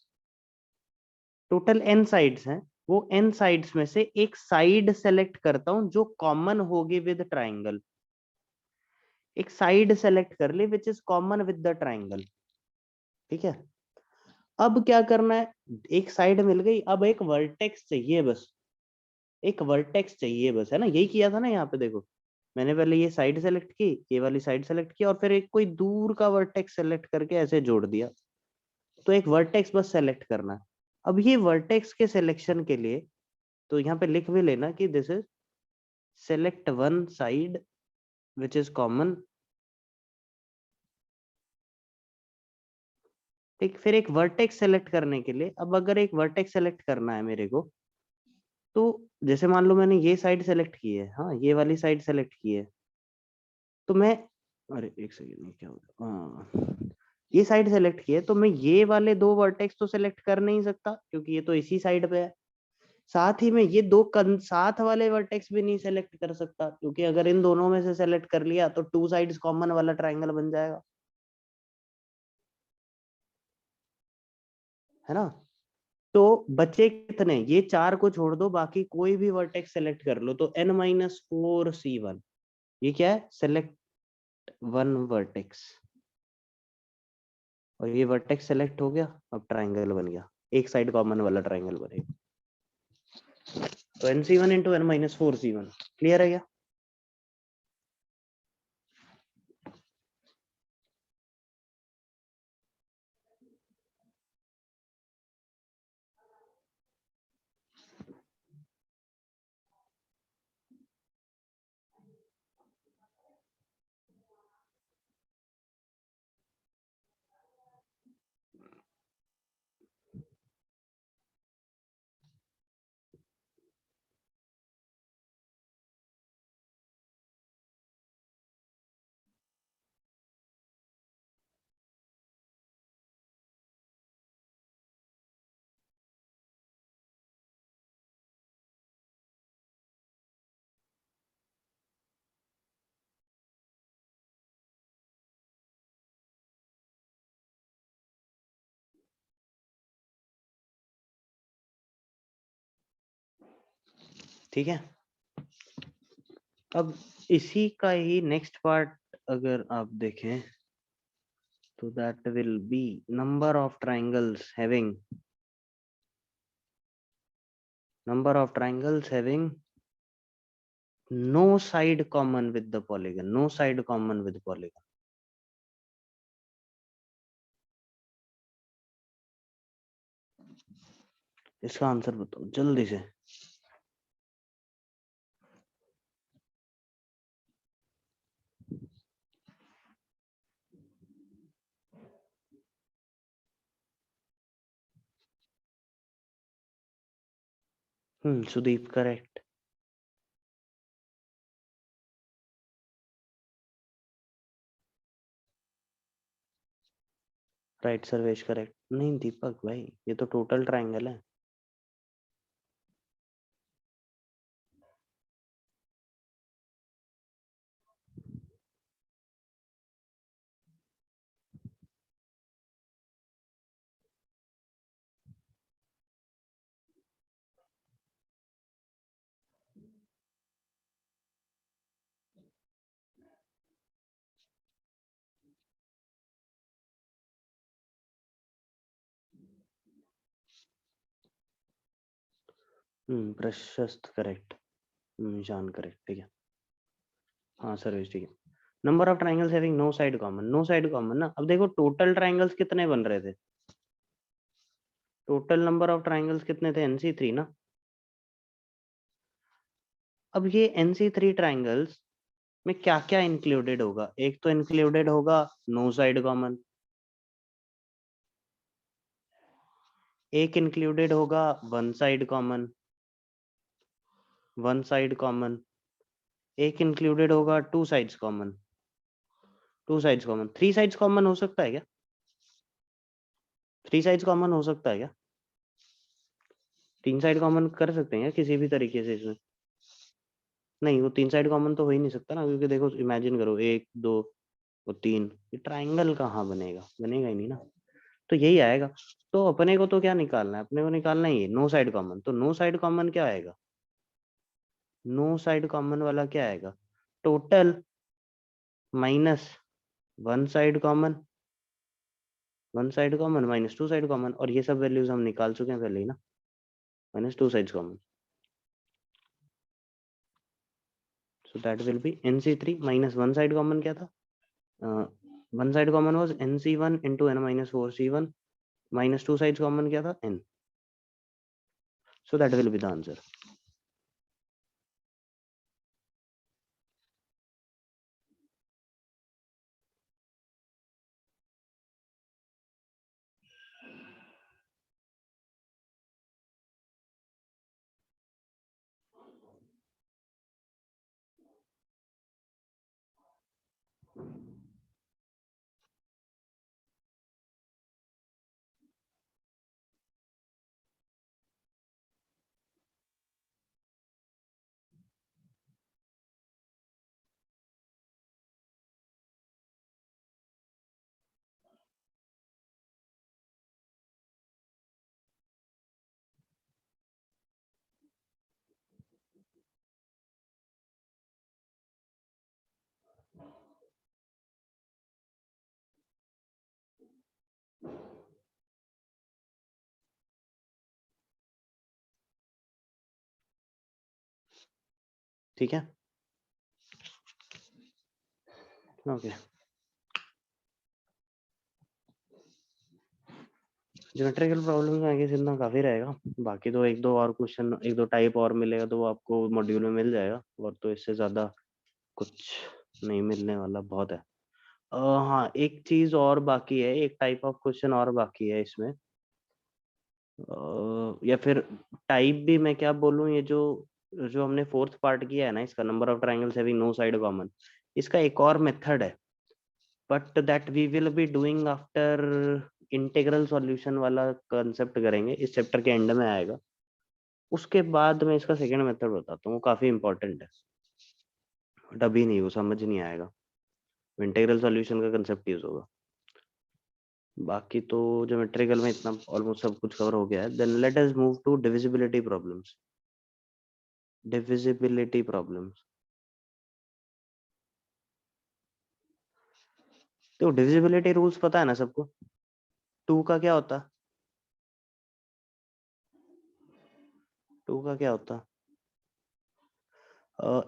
टोटल एन साइड्स हैं, वो एन साइड्स में से एक साइड सेलेक्ट करता हूँ जो कॉमन होगी विद ट्राइंगल। एक साइड सेलेक्ट कर ली which is common with the triangle. ठीक है, अब क्या करना है, एक साइड मिल गई, अब एक वर्टेक्स चाहिए बस, एक वर्टेक्स चाहिए बस, है ना। यही किया था ना यहाँ पे, देखो मैंने पहले ये साइड सेलेक्ट की, ये वाली साइड सेलेक्ट की, और फिर एक कोई दूर का वर्टेक्स सेलेक्ट करके ऐसे जोड़ दिया। तो एक वर्टेक्स बस सेलेक्ट करना है। अब ये वर्टेक्स के सिलेक्शन के लिए तो यहाँ पे लिख भी लेना कि this is select one side which is common. ठीक, फिर एक वर्टेक्स सेलेक्ट करने के लिए, अब अगर एक वर्टेक्स सेलेक्ट करना है मेरे को, तो जैसे मान लो मैंने ये साइड सेलेक्ट की है, हाँ ये वाली साइड सेलेक्ट की है, तो मैं, अरे एक सेकेंड में क्या होगा, हाँ ये साइड सेलेक्ट की है, तो मैं ये वाले दो वर्टेक्स तो सेलेक्ट कर नहीं सकता क्योंकि ये तो इसी साइड पे है। साथ ही में ये दो साथ वाले वर्टेक्स भी नहीं सेलेक्ट कर सकता, क्योंकि अगर इन दोनों में से सेलेक्ट कर लिया तो टू साइड्स कॉमन वाला ट्राइंगल बन जाएगा, है ना। तो बचे कितने, ये चार को छोड़ दो, बाकी कोई भी वर्टेक्स सेलेक्ट कर लो, तो n-4c1, ये क्या है, सेलेक्ट वन वर्टेक्स। और ये वर्टेक्स सेलेक्ट हो गया, अब ट्राइंगल बन गया, एक साइड कॉमन वाला ट्राइंगल बनेगा। तो nc1 इंटू n-4c1, क्लियर है क्या। ठीक है, अब इसी का ही नेक्स्ट पार्ट अगर आप देखें, तो that will be number of triangles having, number of triangles having no side common with the polygon, no side common with polygon. इसका आंसर बताओ जल्दी से। Sudeep correct. Right Sarvesh correct. नहीं दीपक भाई, ये तो टोटल ट्रायंगल है। प्रशस्त करेक्ट। निशान करेक्ट, ठीक है। हाँ सर्वेश ठीक है। Number of triangles having no side common, no side common ना। अब देखो टोटल ट्राइंगल्स कितने बन रहे थे, टोटल नंबर ऑफ ट्राइंगल्स कितने थे, NC3 ना। अब ये NC3 ट्राइंगल्स में क्या क्या इंक्लूडेड होगा, एक तो इंक्लूडेड होगा नो साइड कॉमन, एक इंक्लूडेड होगा one side common, one side common, एक इंक्लूडेड होगा two sides common, two sides common, three sides common हो सकता है क्या, थ्री साइड्स कॉमन हो सकता है क्या, तीन साइड कॉमन कर सकते हैं क्या किसी भी तरीके से इसमें। नहीं वो तीन साइड कॉमन तो हो ही नहीं सकता ना, क्योंकि देखो इमेजिन करो एक दो और तीन, ये ट्राइंगल कहाँ बनेगा, बनेगा ही नहीं ना। तो यही आएगा। तो अपने को तो क्या निकालना है, अपने को निकालना ही है नो साइड कॉमन। तो नो साइड कॉमन क्या आएगा, नो साइड कॉमन वाला क्या आएगा, total minus one side common, one side common minus two side common, और ये सब वैल्यूज हम निकाल चुके हैं पहले ही ना, minus two sides common. So that will be NC3 minus one side common क्या था, one side common was NC1 into n minus 4C1 minus two sides common क्या था n। So that will be the answer. ठीक है, okay. Geometrical problem आगे इतना काफी रहेगा, बाकी तो एक दो और क्वेश्चन, एक दो टाइप और मिलेगा तो वो आपको मॉड्यूल में मिल जाएगा, और तो इससे ज्यादा कुछ नहीं मिलने वाला, बहुत है। हाँ एक चीज और बाकी है, एक टाइप ऑफ क्वेश्चन और बाकी है इसमें, या फिर टाइप भी मैं क्या बोलूं, ये जो जो हमने फोर्थ पार्ट किया है ना इसका, number of triangles having no side common, इसका एक और मेथड है, but that we will be doing after integral solution वाला कंसेप्ट करेंगे, इस चैप्टर के एंड में आएगा। उसके बाद मैं इसका सेकंड मेथड बताता हूँ, वो काफी इंपॉर्टेंट है, बट अभी नहीं, वो समझ नहीं आएगा, इंटीग्रल सॉल्यूशन का कंसेप्ट यूज होगा। बाकी तो ज्योमेट्रिकल में इतना ऑलमोस्ट सब कुछ कवर हो गया है। Then let us move to divisibility problems, divisibility problems. तो डिविजिबिलिटी रूल्स पता है ना सबको, टू का क्या होता, टू का क्या होता,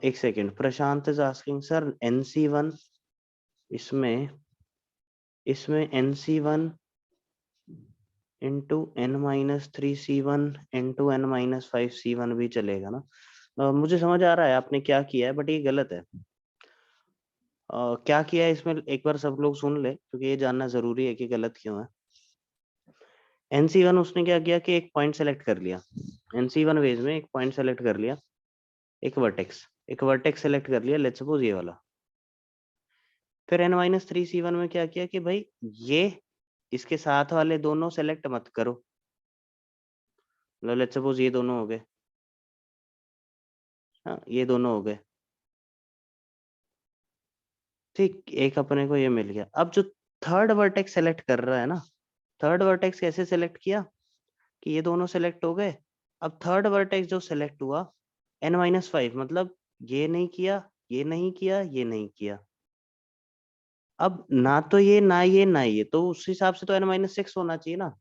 एक second, Prashant is asking sir NC1, इसमें NC1 into N-3C1 into N-5C1 भी चलेगा ना? मुझे समझ आ रहा है आपने क्या किया है, बट ये गलत है। क्या किया है इसमें एक बार सब लोग सुन ले, क्योंकि ये जानना जरूरी है कि गलत क्यों है। NC1 उसने क्या किया कि एक पॉइंट सेलेक्ट कर लिया, NC1 वेज में एक पॉइंट सेलेक्ट कर लिया, एक वर्टेक्स सेलेक्ट कर लिया, लेट्स सपोज ये वाला। फिर N-3C1 में क्या किया कि भाई ये इसके साथ वाले दोनों सेलेक्ट मत करो, लेट्स सपोज ये दोनों हो गए, हाँ ये दोनों हो गए, ठीक, एक अपने को ये मिल गया। अब जो थर्ड वर्टेक्स सेलेक्ट कर रहा है ना, थर्ड वर्टेक्स कैसे सेलेक्ट किया कि ये दोनों सेलेक्ट हो गए। अब थर्ड वर्टेक्स जो सेलेक्ट हुआ N-5, मतलब ये नहीं किया, ये नहीं किया, ये नहीं किया। अब ना तो ये ना ये ना ये, तो उस हिसाब से तो N-6 होना चाहिए ना।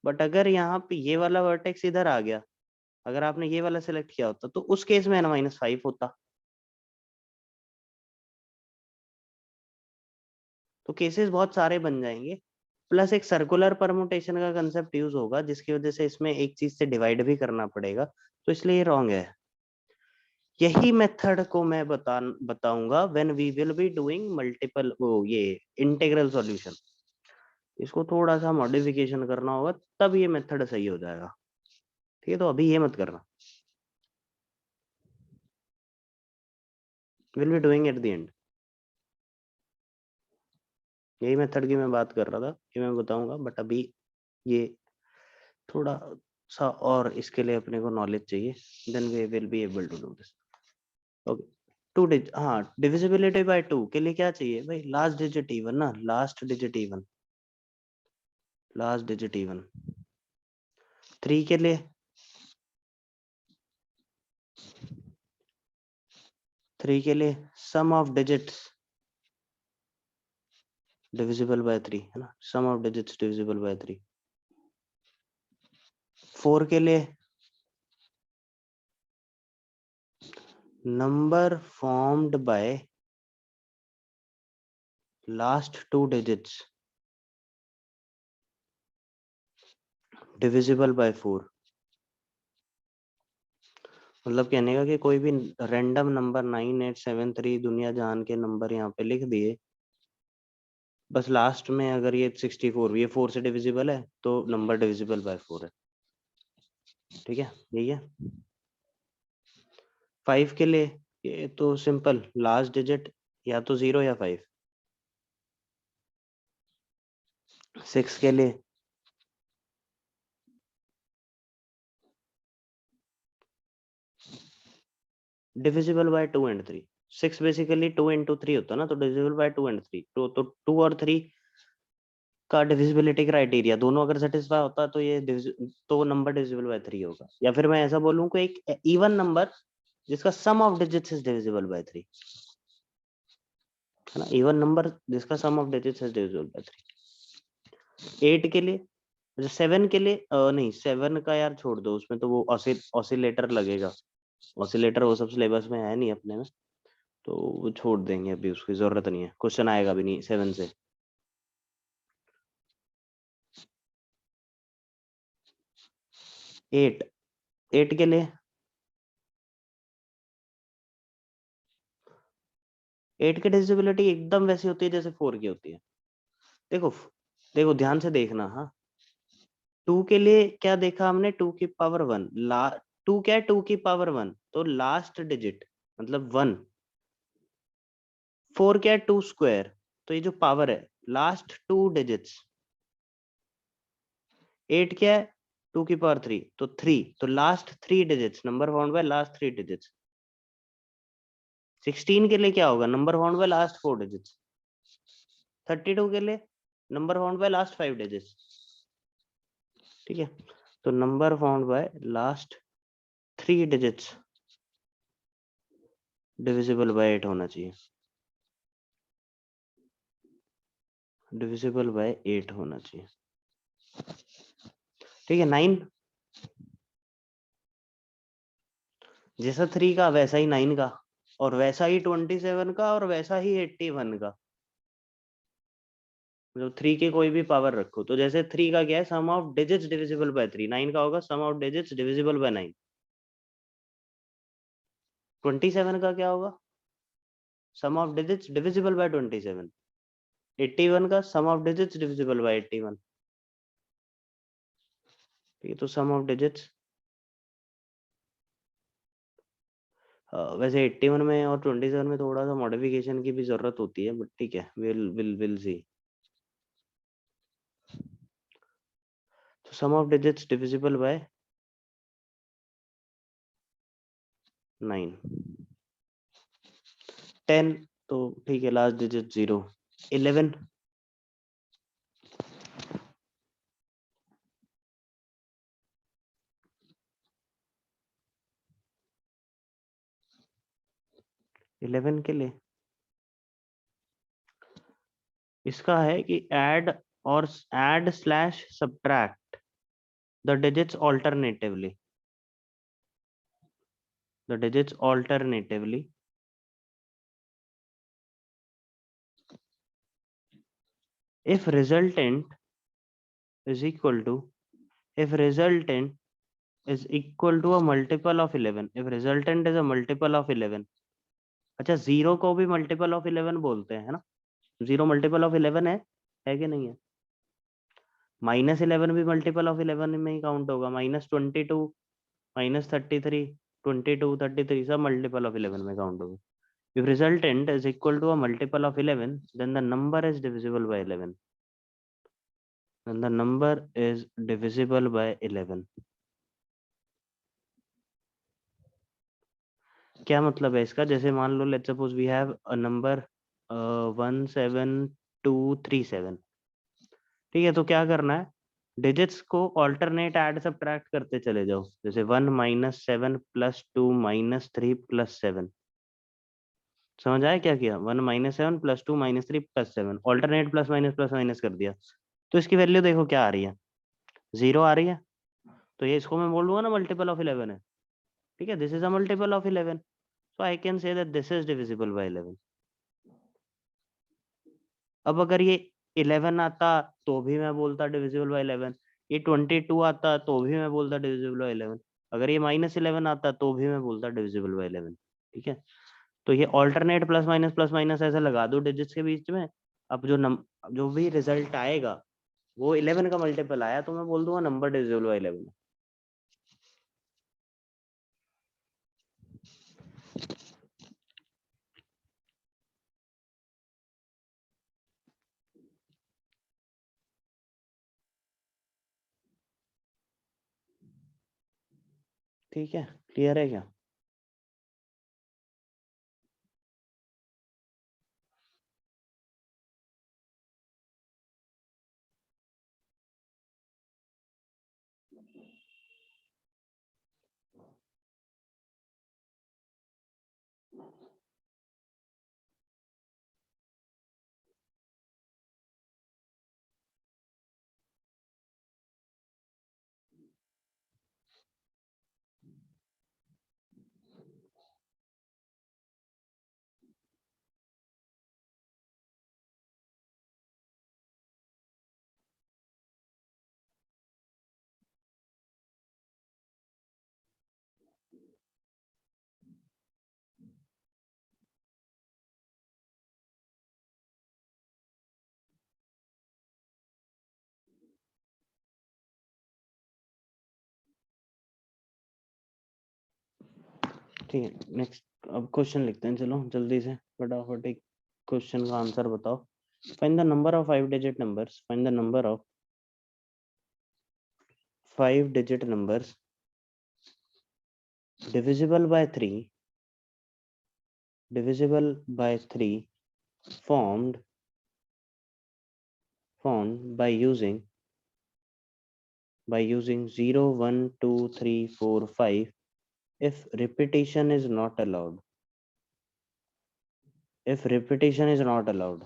बट अगर यहाँ पे ये वाला वर्टेक्स इधर आ गया, अगर आपने ये वाला सेलेक्ट किया होता तो उस केस में N-5 होता। तो केसेस बहुत सारे बन जाएंगे, प्लस एक सर्कुलर परमुटेशन का कंसेप्ट यूज होगा, जिसकी वजह से इसमें एक चीज से डिवाइड भी करना पड़ेगा, तो इसलिए ये रॉन्ग है। यही मेथड को मैं बताऊंगा when we will be doing multiple ये इंटीग्रल सॉल्यूशन। इसको थोड़ा सा मॉडिफिकेशन करना होगा, तब ये मेथड सही हो जाएगा। ठीक है, तो अभी ये मत करना, will be doing at the end. यही मेथड की मैं बात कर रहा था कि मैं बताऊंगा, बट अभी ये थोड़ा सा और इसके लिए अपने को नॉलेज चाहिए, then we will be able to do this. Okay, हाँ, डिविजिबिलिटी बाय 2 के लिए क्या चाहिए भाई? लास्ट डिजिट इवन ना, last digit even, last digit even. 3 के लिए 3 के लिए sum of digits divisible by 3 है ना, sum of digits divisible by 3। 4 के लिए number formed by last 2 digits divisible by 4। मतलब कहने का कि कोई भी रैंडम नंबर 9873 दुनिया जहान के नंबर यहाँ पे लिख दिए, बस लास्ट में अगर ये 64, ये 4 से डिविजिबल है तो नंबर डिविजिबल बाय 4 है। ठीक है, यही है। 5 के लिए ये तो सिंपल, लास्ट डिजिट या तो 0 या 5। 6 के लिए divisible by 2 and 3। 6 basically 2 into 3 होता है ना, तो डिविजिबल बाय 2 एंड 3, तो 2 और 3 का डिविजिबिलिटी क्राइटेरिया दोनों अगर सेटिस्फाई होता है तो ये तो नंबर डिविजिबल बाय 3 होगा। या फिर मैं ऐसा बोलूं कि एक इवन नंबर जिसका sum of digits is divisible by 3, है ना, इवन नंबर जिसका sum of digits is divisible by 3। 8 के लिए, अच्छा 7 के लिए नहीं, 7 का यार छोड़ दो, उसमें तो वो ऑसिलेटर लगेगा, ऑसिलेटर वो सब सिलेबस में है नहीं अपने में, तो वो छोड़ देंगे, अभी उसकी जरूरत नहीं है, क्वेश्चन आएगा भी नहीं 7 से। 8 8 के लिए 8 की डिविजिबिलिटी एकदम वैसी होती है जैसे 4 की होती है। देखो, देखो ध्यान से देखना, हाँ। 2 के लिए क्या देखा हमने, 2 की पावर 1, 2 क्या है, 2 की पावर 1, तो लास्ट डिजिट मतलब 1। 4 क्या है, 2 स्क्वायर, तो ये जो पावर है लास्ट 2 डिजिट्स। 8 क्या है, 2 की पावर 3, तो 3, तो last 3 digits, number found by last 3 digits. 16 के लिए क्या होगा, number found by last 4 digits. 32 के लिए number found by last 5 digits. ठीक है, तो number found by last 3 digits divisible bye 8 होना चाहिए, डिविजिबल बाय 8 होना चाहिए। ठीक है, 9 जैसा 3 का वैसा ही 9 का, और वैसा ही 27 का, और वैसा ही 81 का। मतलब 3 के कोई भी पावर रखो, तो जैसे 3 का क्या है, सम ऑफ डिजिट्स डिविजिबल बाय 3, 9 का होगा सम ऑफ डिजिट्स डिविजिबल बाय 9। 27 का क्या होगा, सम ऑफ डिजिट्स डिविजिबल बाय 27। 81 का सम ऑफ डिजिट्स डिविजिबल बाय 81। ठीक है, तो सम ऑफ डिजिट्स, वैसे 81 में और 27 में थोड़ा सा मॉडिफिकेशन की भी जरूरत होती है, बट ठीक है, विल सी। तो सम ऑफ डिजिट्स डिविजिबल बाय 9। 10, तो ठीक है, लास्ट डिजिट 0। 11, 11 के लिए इसका है कि ऐड और add slash subtract the digits alternatively, the digits alternatively if resultant is equal to, if resultant is equal to a multiple of 11, if resultant is a multiple of 11। अच्छा, zero को भी multiple of 11 बोलते हैं, है ना? Zero multiple of 11 है कि नहीं है? -11 भी मल्टीपल ऑफ 11 में ही काउंट होगा, -22, -33, 22, 33 सब मल्टीपल ऑफ 11 में काउंट होगा। If resultant is equal to a multiple of 11, then the number is divisible by 11, then the number is divisible by 11। क्या मतलब है इसका? जैसे मान लो, let's suppose we have a number 17237। ठीक है, तो क्या करना है, डिजिट्स को ऑल्टरनेट ऐड सब्ट्रैक्ट करते चले जाओ। जैसे 1 -7 +2 -3 +7। समझ आया क्या किया? 1 -7 +2 -3 +7, ऑल्टरनेट प्लस माइनस कर दिया। तो इसकी वैल्यू देखो क्या आ रही है, 0 आ रही है। तो ये इसको मैं बोल दूंगा ना मल्टीपल ऑफ 11 है। ठीक है, this is a multiple of 11, so I can say that this is divisible bye 11। अब अगर ये 11 आता तो भी मैं बोलता डिविजिबल बाय 11, ये 22 आता तो भी मैं बोलता डिविजिबल बाय 11, अगर ये -11 आता तो भी मैं बोलता डिविजिबल बाय 11। ठीक है, तो ये ऑल्टरनेट प्लस माइनस ऐसे लगा दो डिजिट्स के बीच में। अब जो भी रिजल्ट आएगा वो 11 का मल्टीपल आया तो मैं बोल दूंगा नंबर डिविजिबल बाय 11। ठीक है, क्लियर है क्या? ठीक है, नेक्स्ट अब क्वेश्चन लिखते हैं, चलो जल्दी से फटाफट एक क्वेश्चन का आंसर बताओ। Find the number of 5 digit numbers, find the number of 5 digit numbers divisible by 3, divisible by 3 formed by using 0 1 2 3 4 5 if repetition is not allowed, if repetition is not allowed।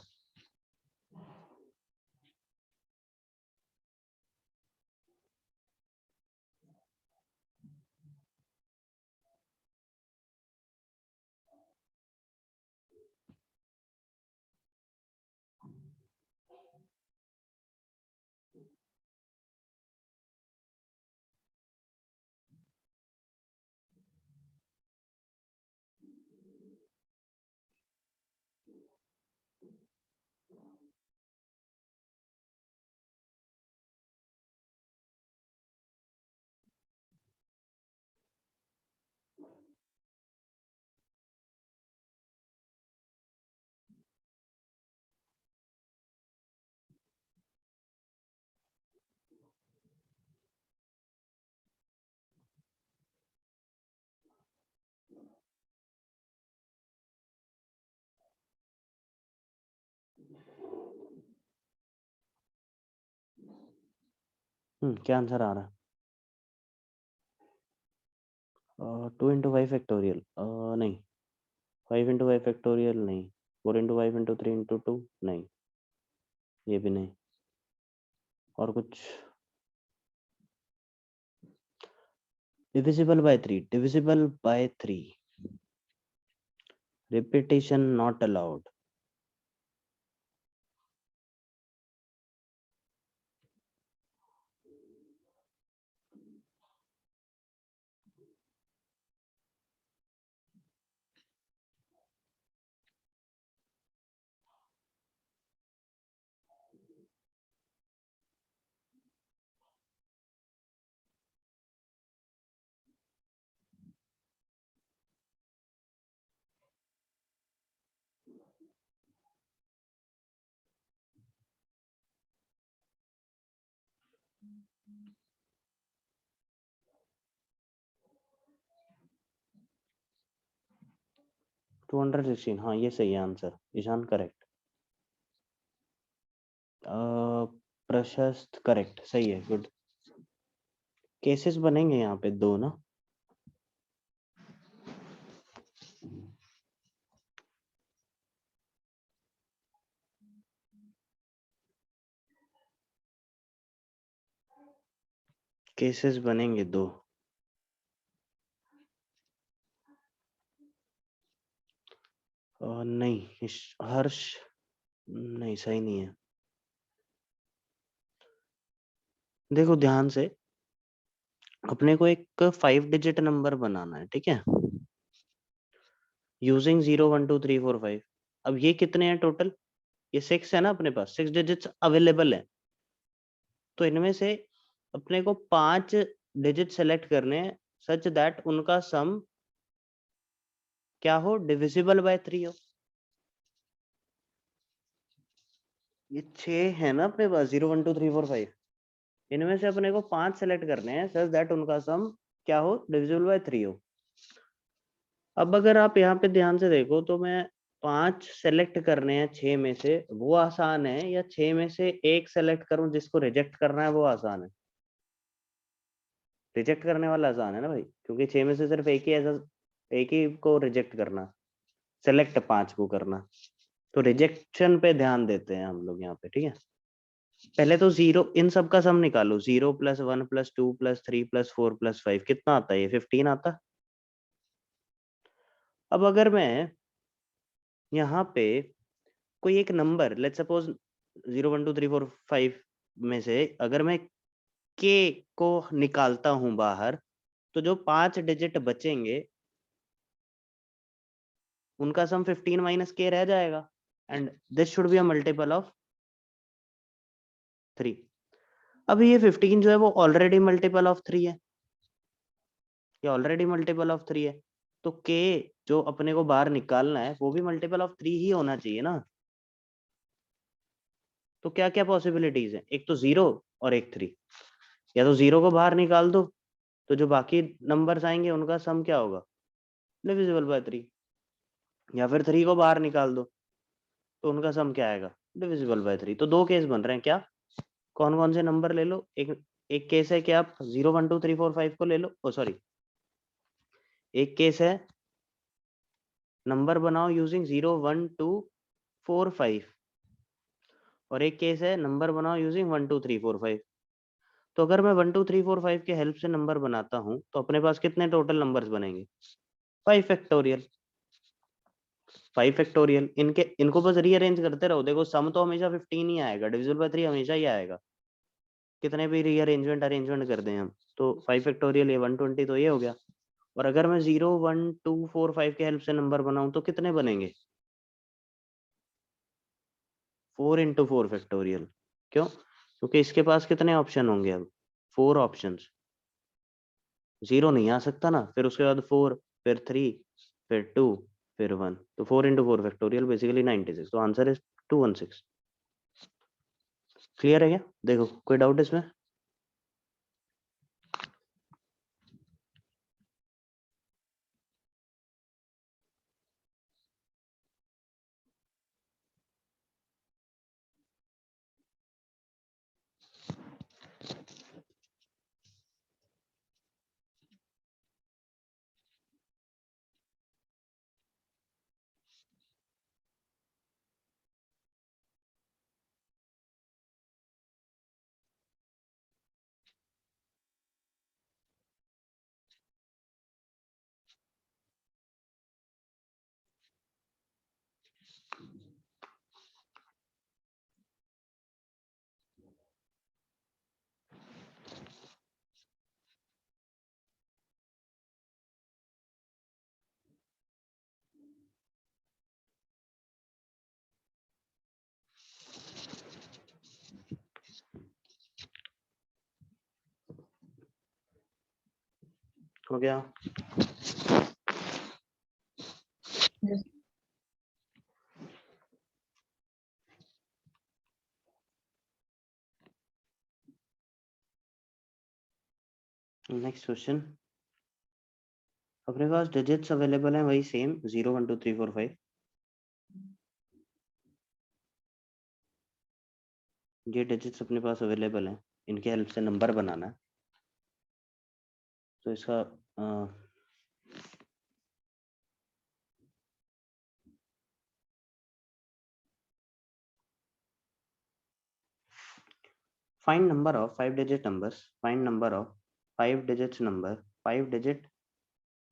क्या answer आ रहा है? 2 × 5 factorial नहीं, 5 × 5 factorial नहीं, 4 × 5 × 3 × 2 नहीं, ये भी नहीं। और कुछ? divisible by 3 repetition not allowed. To 216, हाँ ये सही है आंसर, ईशान करेक्ट। प्रशस्त करेक्ट, सही है, गुड। केसेस बनेंगे यहाँ पे 2 ना। केसेस बनेंगे 2। नहीं, हर्ष नहीं, सही नहीं है। देखो ध्यान से, अपने को एक 5 डिजिट नंबर बनाना है, ठीक है, यूजिंग 0 1 2 3 4 5। अब ये कितने हैं टोटल? ये 6 है ना, अपने पास 6 डिजिट्स अवेलेबल है। तो इनमें से अपने को 5 डिजिट सेलेक्ट करने हैं सच दैट उनका सम क्या हो, डिविजिबल बाय 3 हो। ये 6 है ना अपने पास, 0 1 2 3 4 5। इनमें से अपने को 5 सेलेक्ट करने हैं सच दैट उनका सम क्या हो, डिविजिबल बाय 3 हो। अब अगर आप यहाँ पे ध्यान से देखो तो मैं 5 सेलेक्ट करने हैं 6 में से, वो आसान है, या 6 में से एक सेलेक्ट करूं जिसको रिजेक्ट करना है, वो आसान है? रिजेक्ट करने वाला आसान है ना भाई, क्योंकि 6 में से सिर्फ एक ही ऐसा, एक ही को रिजेक्ट करना, सेलेक्ट 5 को करना। तो रिजेक्शन पे ध्यान देते हैं हम लोग यहाँ पे, ठीक है। पहले तो जीरो, इन सब का सम निकालो, 0 + 1 + 2 + 3 + 4 + 5 कितना आता है? ये 15 आता। अब अगर मैं यहाँ पे कोई एक नंबर, लेट्स सपोज 0 1 2 3 4 5 में से अगर मैं के को निकालता हूं बाहर, तो जो 5 डिजिट बचेंगे उनका सम 15 - के रह जाएगा, and this should be a multiple of 3। अब ये 15 जो है वो ऑलरेडी मल्टीपल ऑफ 3 है, ये ऑलरेडी मल्टीपल ऑफ 3 है। तो के जो अपने को बाहर निकालना है वो भी मल्टीपल ऑफ 3 ही होना चाहिए ना। तो क्या क्या पॉसिबिलिटीज है, एक तो 0 और एक 3। या तो 0 को बाहर निकाल दो, तो जो बाकी नंबर्स आएंगे उनका सम क्या होगा, डिविजिबल बाय 3। या फिर 3 को बाहर निकाल दो, तो उनका सम क्या आएगा, डिविजिबल बाय 3। तो 2 केस बन रहे हैं क्या? कौन कौन से नंबर ले लो, एक एक केस है कि आप 0 1 2 3 4 5 को ले लो, ओ सॉरी, एक केस है नंबर बनाओ यूजिंग 0 1 2 4 5, और एक केस है नंबर बनाओ यूजिंग 1 2 3 4 5। तो अगर मैं 1 2 3 4 5 के हेल्प से नंबर बनाता हूं तो अपने पास कितने टोटल नंबर्स बनेंगे? 5 फैक्टोरियल। 5 फैक्टोरियल, इनके इनको बस रीअरेंज करते रहो, देखो सम तो हमेशा 15 ही आएगा, डिविजिबल बाय 3 हमेशा ही आएगा, कितने भी रीअरेंजमेंट अरेंजमेंट कर दें हम। तो 5 फैक्टोरियल, ये 120 तो ये हो गया। और अगर मैं 0 1 2 4 5 के हेल्प से नंबर बनाऊं तो कितने बनेंगे? 4 × 4 फैक्टोरियल। क्यों? क्योंकि इसके पास कितने ऑप्शन होंगे अब, 4 ऑप्शंस। 0 नहीं आ सकता ना, फिर उसके बाद 4, फिर 3, फिर 2, फिर 1। तो 4 × 4 फैक्टोरियल बेसिकली 96। तो आंसर इज 216। क्लियर है क्या? देखो कोई डाउट इसमें? हो गया। Yes. नेक्स्ट क्वेश्चन, अपने पास डिजिट्स अवेलेबल हैं वही सेम 0 1 2 3 4 5। ये डिजिट्स अपने पास अवेलेबल हैं, इनके हेल्प से नंबर बनाना है। तो इसका find number of 5-digit numbers, find number of 5 digits number, 5 digit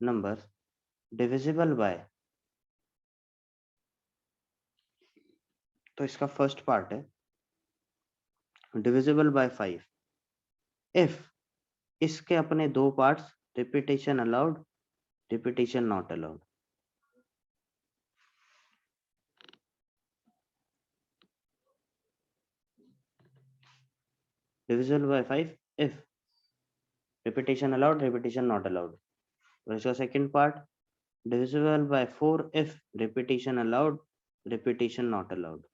numbers divisible by। तो इसका फर्स्ट पार्ट है divisible by 5 if इसके अपने दो parts repetition allowed, repetition not allowed। divisible by 5 if repetition allowed, repetition not allowed। और इसका second part divisible by 4 if repetition allowed, repetition not allowed।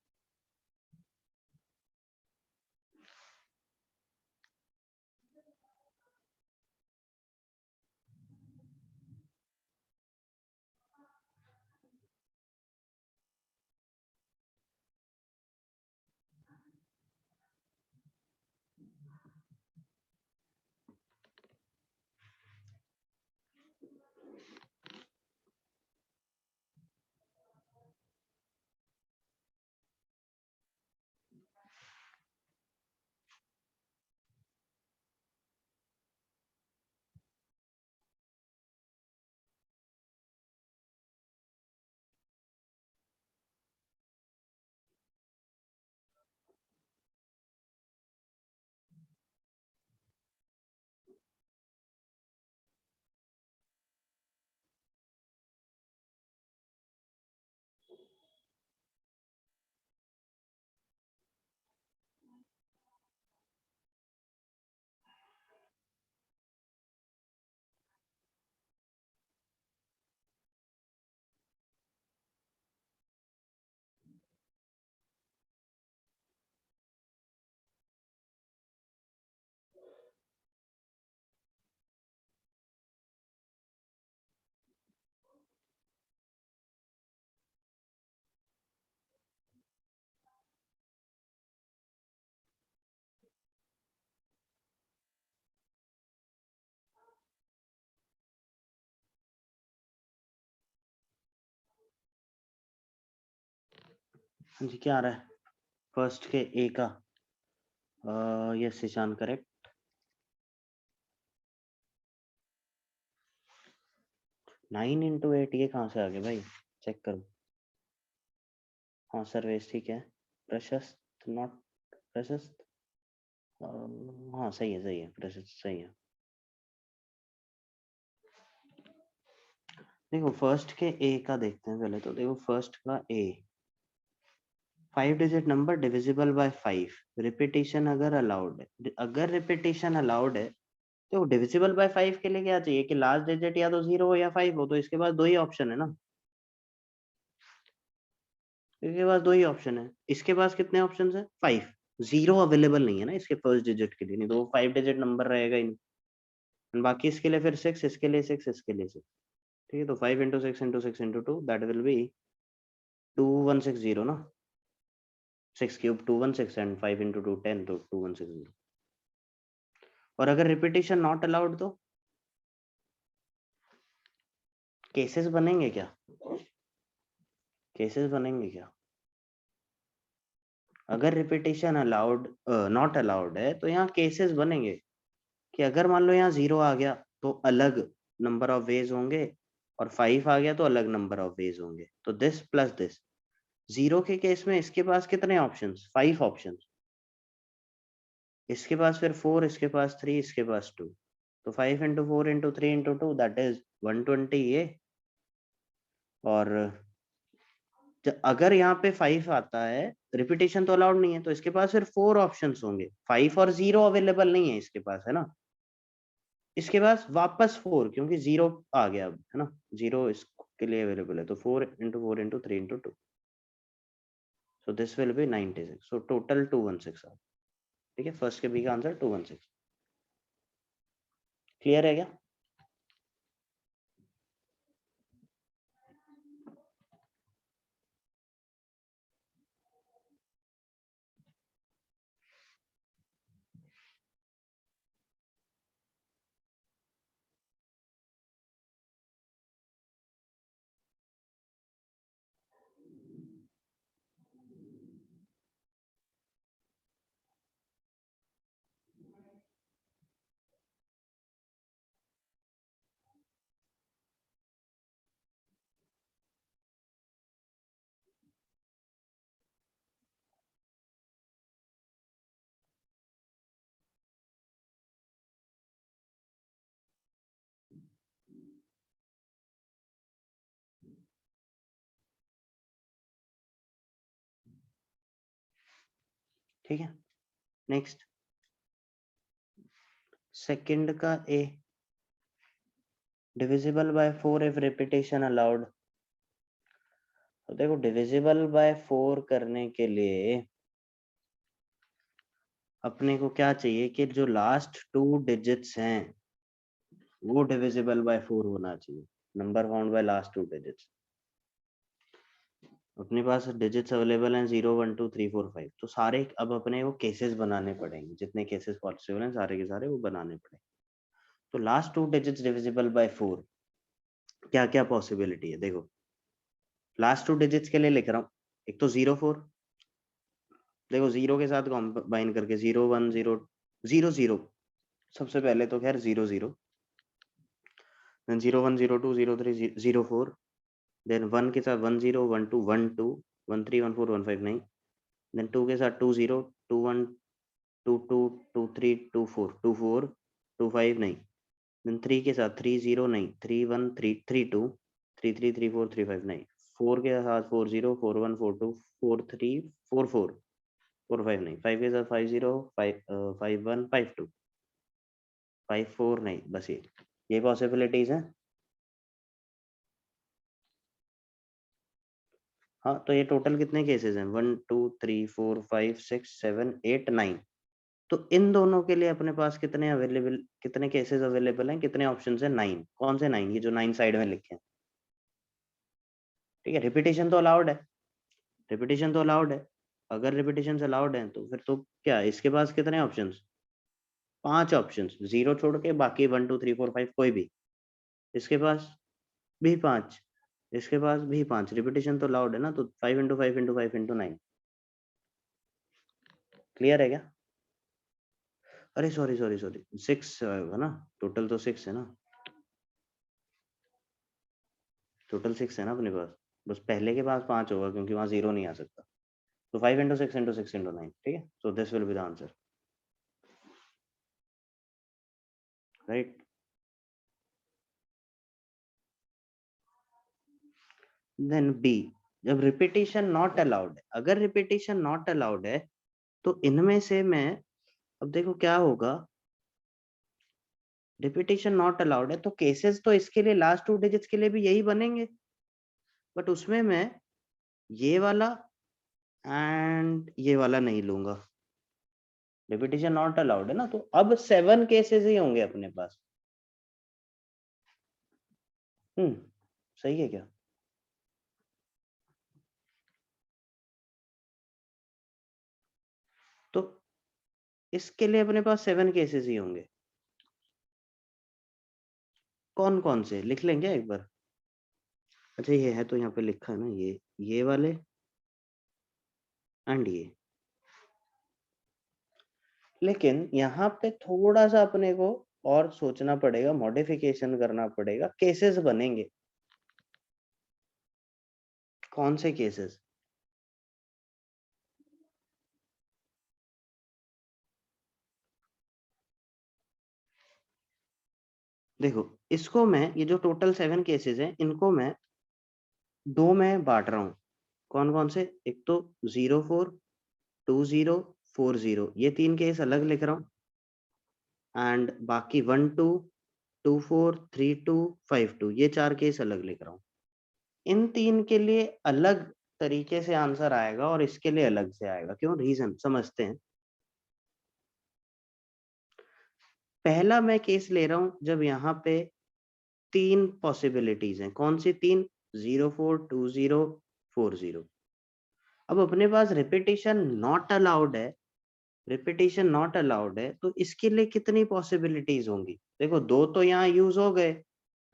हाँ जी, क्या आ रहा है फर्स्ट के ए का? Yes Ishan, correct. 9 into 8 ये कहाँ से आ गया भाई, चेक करो। हाँ सर्वेश ठीक है, प्रशस्त नॉट प्रशस्त, हाँ सही है सही है, प्रशस्त सही है। देखो फर्स्ट के ए का देखते हैं पहले, तो देखो फर्स्ट का ए 5 digit number divisible by 5, repetition अगर अलाउड है, अगर रिपीटेशन अलाउड है तो डिविजिबल बाय 5 के लिए क्या चाहिए कि लास्ट डिजिट या तो 0 हो या 5 हो, तो इसके पास दो ही ऑप्शन है ना, इसके पास दो ही ऑप्शन है। इसके पास कितने ऑप्शन है? 5। 0 अवेलेबल नहीं है ना इसके फर्स्ट डिजिट के लिए, नहीं तो वो 5 डिजिट नंबर रहेगा ही नहीं। बाकी इसके लिए फिर 6, इसके लिए 6, इसके लिए 6, ठीक है। तो 5 into 6 into 6 into 2 that will be 2160 ना, 6 क्यूब 216 एंड 5 into 2 10, तो 2160। और अगर रिपीटेशन नॉट अलाउड तो केसेस बनेंगे क्या? केसेस बनेंगे क्या? अगर रिपीटेशन अलाउड नॉट अलाउड है तो यहाँ केसेस बनेंगे कि अगर मान लो यहाँ 0 आ गया तो अलग नंबर ऑफ वेज होंगे, और 5 आ गया तो अलग नंबर ऑफ वेज होंगे। तो दिस प्लस दिस, 0 के केस में इसके पास कितने ऑप्शंस? 5 ऑप्शंस। इसके पास फिर 4, इसके पास 3, इसके पास 2, तो 5 into 4 into 3 into 2 that is 120 ये। और अगर यहाँ पे 5 आता है, रिपीटेशन तो अलाउड नहीं है, तो इसके पास फिर 4 ऑप्शंस होंगे, 5 और 0 अवेलेबल नहीं है इसके पास, है ना। इसके पास वापस 4 क्योंकि 0 आ गया अब, है ना, 0 इसके लिए अवेलेबल है, तो 4 into 4 into 3 into 2, so this will be 96, so total 216 है। ठीक है, फर्स्ट के बी का आंसर 216। क्लियर है क्या? ठीक है, नेक्स्ट सेकंड का A, divisible by 4 if repetition allowed. तो देखो डिविजिबल बाय 4 करने के लिए अपने को क्या चाहिए कि जो लास्ट 2 डिजिट्स हैं वो डिविजिबल बाय 4 होना चाहिए, number found by last 2 digits. अपने पास डिजिट्स अवेलेबल हैं 0 1 2 3 4 5, तो सारे अब अपने को केसेस बनाने पड़ेंगे, जितने केसेस पॉसिबल हैं सारे के सारे वो बनाने पड़ेंगे। तो लास्ट 2 डिजिट्स डिविजिबल बाय 4 क्या क्या पॉसिबिलिटी है, देखो लास्ट 2 डिजिट्स के लिए लिख रहा हूँ, एक तो 0 4, देखो 0 के साथ कॉम्बाइन करके 0 1 0 0 0, सबसे पहले तो खैर 0 0, देन 0 1 0 2 0 3 0 4, देन 1 के साथ 1 0 1 2 1 2 1 3 1 4 1 5 नहीं, देन 2 के साथ 2 0 2 1 2 2 2 3 2 4 2 4 2 5 नहीं, देन 3 के साथ 3 0 नहीं, 3 1 3 3 2 3 3 3 4 3 5 नहीं, 4 के साथ 4 0 4 1 4 2 4 3 4 4 4 5 नहीं, 5 के साथ 5 0 5 5 1 5 2 5 4 नहीं, बस ये पॉसिबिलिटीज हैं। हाँ, तो ये टोटल कितने केसेस हैं, 1 2 3 4 5 6 7 8 9, तो इन दोनों के लिए अपने पास कितने केसेस अवेलेबल हैं, कितने ऑप्शंस हैं, 9। कौन से 9? ये जो 9 साइड में लिखे हैं। ठीक है, रिपीटेशन तो अलाउड है, रिपीटेशन तो अलाउड है, अगर रिपीटेशन अलाउड है तो फिर तो क्या इसके पास कितने ऑप्शंस, 5 ऑप्शंस, 0 छोड़ के बाकी 1 2 3 4 5 कोई भी, इसके पास भी 5, इसके पास भी 5, रिपीटेशन तो अलाउड है ना, तो 5 into 5 into 5 into 9। क्लियर है क्या? अरे सॉरी सॉरी सॉरी, 6 होगा ना, टोटल तो 6 है ना, टोटल 6 है ना अपने पास, बस पहले के पास 5 होगा क्योंकि वहां 0 नहीं आ सकता, तो 5 into 6 into 6 into 9, ठीक है, so this will be the answer, right. Then b, जब रिपीटेशन नॉट अलाउड है, अगर रिपीटेशन नॉट अलाउड है तो इनमें से मैं, अब देखो क्या होगा, रिपीटेशन नॉट अलाउड है तो केसेस तो इसके लिए लास्ट 2 डिजिट्स के लिए भी यही बनेंगे, बट उसमें मैं ये वाला एंड ये वाला नहीं लूंगा, रिपीटेशन नॉट अलाउड है ना, तो अब 7 केसेस ही होंगे अपने पास। सही है क्या? तो इसके लिए अपने पास 7 केसेस ही होंगे, कौन कौन से लिख लेंगे एक बार। अच्छा ये है तो यहाँ पे लिखा है ना, ये वाले एंड ये, लेकिन यहाँ पे थोड़ा सा अपने को और सोचना पड़ेगा, मॉडिफिकेशन करना पड़ेगा, केसेस बनेंगे। कौन से केसेस? देखो इसको मैं, ये जो टोटल 7 केसेस हैं इनको मैं 2 में बांट रहा हूँ, कौन कौन से, एक तो 0 4 2 0 4 0, ये 3 केस अलग लिख रहा हूँ, एंड बाकी 1 2 24, 32, 52 ये 4 केस अलग लिख रहा हूँ। इन 3 के लिए अलग तरीके से आंसर आएगा और इसके लिए अलग से आएगा। क्यों? रीजन समझते हैं। पहला मैं केस ले रहा हूं जब यहाँ पे 3 पॉसिबिलिटीज हैं। कौन सी 3? 04, 20, 40। अब अपने पास रिपीटिशन नॉट अलाउड है, रिपीटिशन नॉट अलाउड है, तो इसके लिए कितनी पॉसिबिलिटीज होंगी? देखो 2 तो यहाँ यूज हो गए,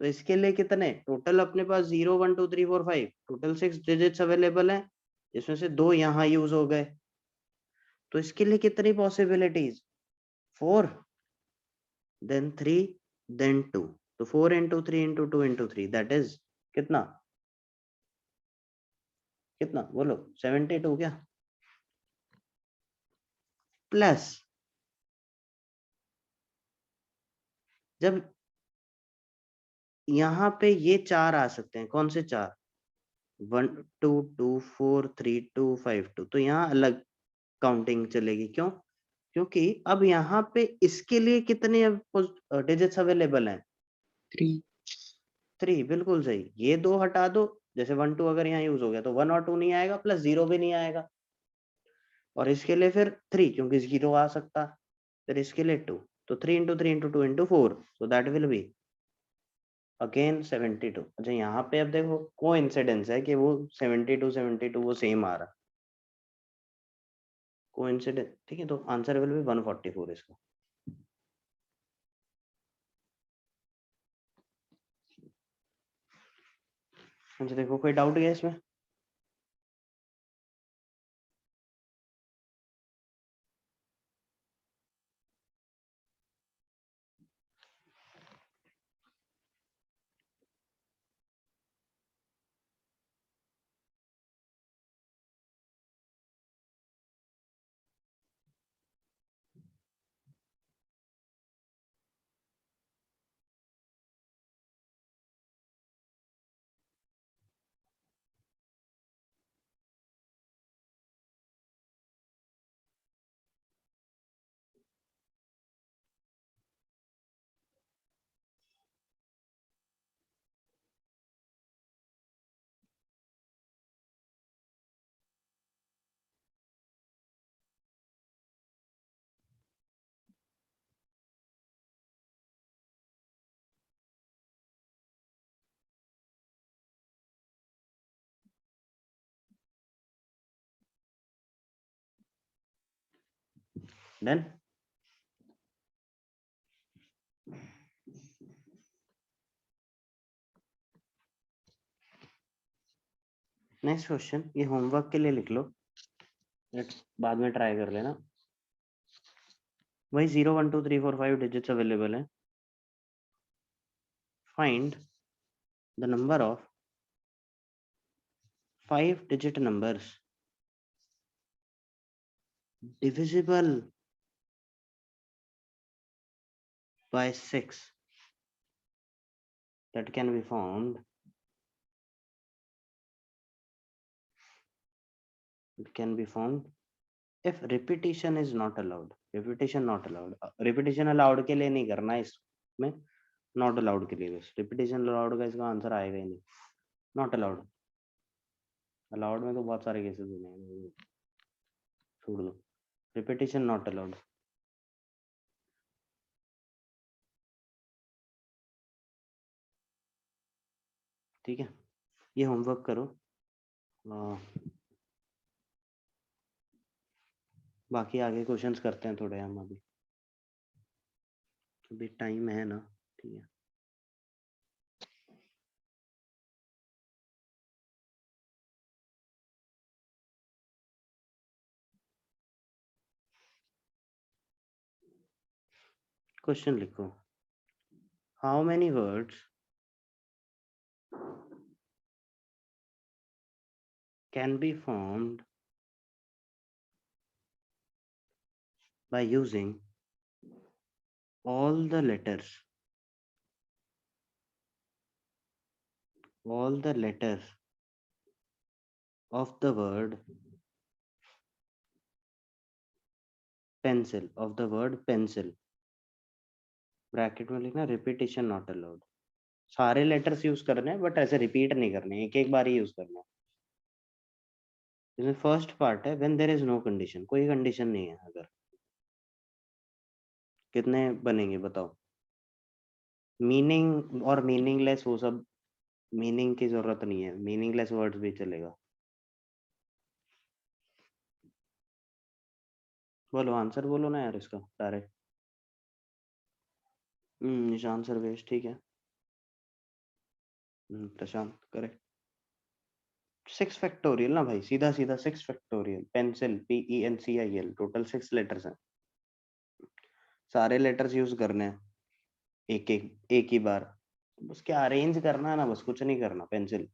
तो इसके लिए कितने टोटल अपने पास? 0, 1, 2, 3, 4, 5 टोटल 6 डिजिट्स अवेलेबल हैं, जिसमें से 2 यहाँ यूज हो गए। तो इसके लिए कितनी पॉसिबिलिटीज? 4, then 3, then 2। तो 4 into 3 into 2 into 3 that is कितना? कितना बोलो? 72 क्या? प्लस जब यहाँ पे ये 4 आ सकते हैं, कौन से 4? 1, 2, 2, 4, 3, 2, 5, 2। तो यहाँ अलग काउंटिंग चलेगी। क्यों? क्योंकि अब यहाँ पे इसके लिए कितने डिजिट्स अवेलेबल हैं? 3। 3, बिल्कुल सही। ये 2 हटा दो, जैसे 1, 2 अगर यहाँ यूज हो गया तो 1 और 2 नहीं आएगा, प्लस 0 भी नहीं आएगा। और इसके लिए फिर 3, क्योंकि 0 आ सकता। फिर इसके लिए 2, तो 3 into 3 into 2 into 4, so that will be again 72। अच्छा यहाँ पे अब देखो कोइंसिडेंस है कि वो 72 72 वो सेम आ रहा। कोइंसिडेंस, ठीक है। तो आंसर विल बी 144 इसका। अच्छा देखो कोई डाउट है इसमें? डन। नेक्स्ट क्वेश्चन, ये होमवर्क के लिए लिख लो, बाद में ट्राई कर लेना। वही 0, 1, 2, 3, 4, 5 डिजिट्स अवेलेबल है। Find the number of 5 digit numbers divisible by 6 that can be formed if repetition is not allowed। repetition not allowed, repetition allowed के लिए नहीं करना है इसमें, not allowed के लिए बस। repetition allowed का इसका आंसर आएगा ही नहीं। not allowed, allowed में तो बहुत सारे केसेस हैं, छोड़ दो। repetition not allowed। ठीक है, ये होमवर्क करो। बाकी आगे क्वेश्चंस करते हैं थोड़े हम अभी टाइम है ना। ठीक है, क्वेश्चन लिखो। How many words can be formed by using all the letters of the word pencil, bracket में लिखना रिपीटिशन नॉट अलाउड, सारे लेटर्स यूज करने हैं बट ऐसे रिपीट नहीं करने, एक एक बार ही यूज करना है। इसमें फर्स्ट पार्ट है when there is no condition, कोई कंडीशन नहीं है अगर, कितने बनेंगे बताओ। मीनिंग और मीनिंगलेस वो सब, मीनिंग की जरूरत नहीं है, मीनिंगलेस वर्ड्स भी चलेगा। बोलो आंसर बोलो ना यार इसका डायरेक्ट। निशान सर्वेश ठीक है। प्रशांत करेक्ट। 6 फैक्टोरियल ना भाई, सीधा सीधा 6 factorial, pencil PENCIL, total 6 letters हैं, सारे लेटर्स यूज करने हैं एक ही बार, बस क्या अरेंज करना है ना, बस कुछ नहीं करना, पेंसिल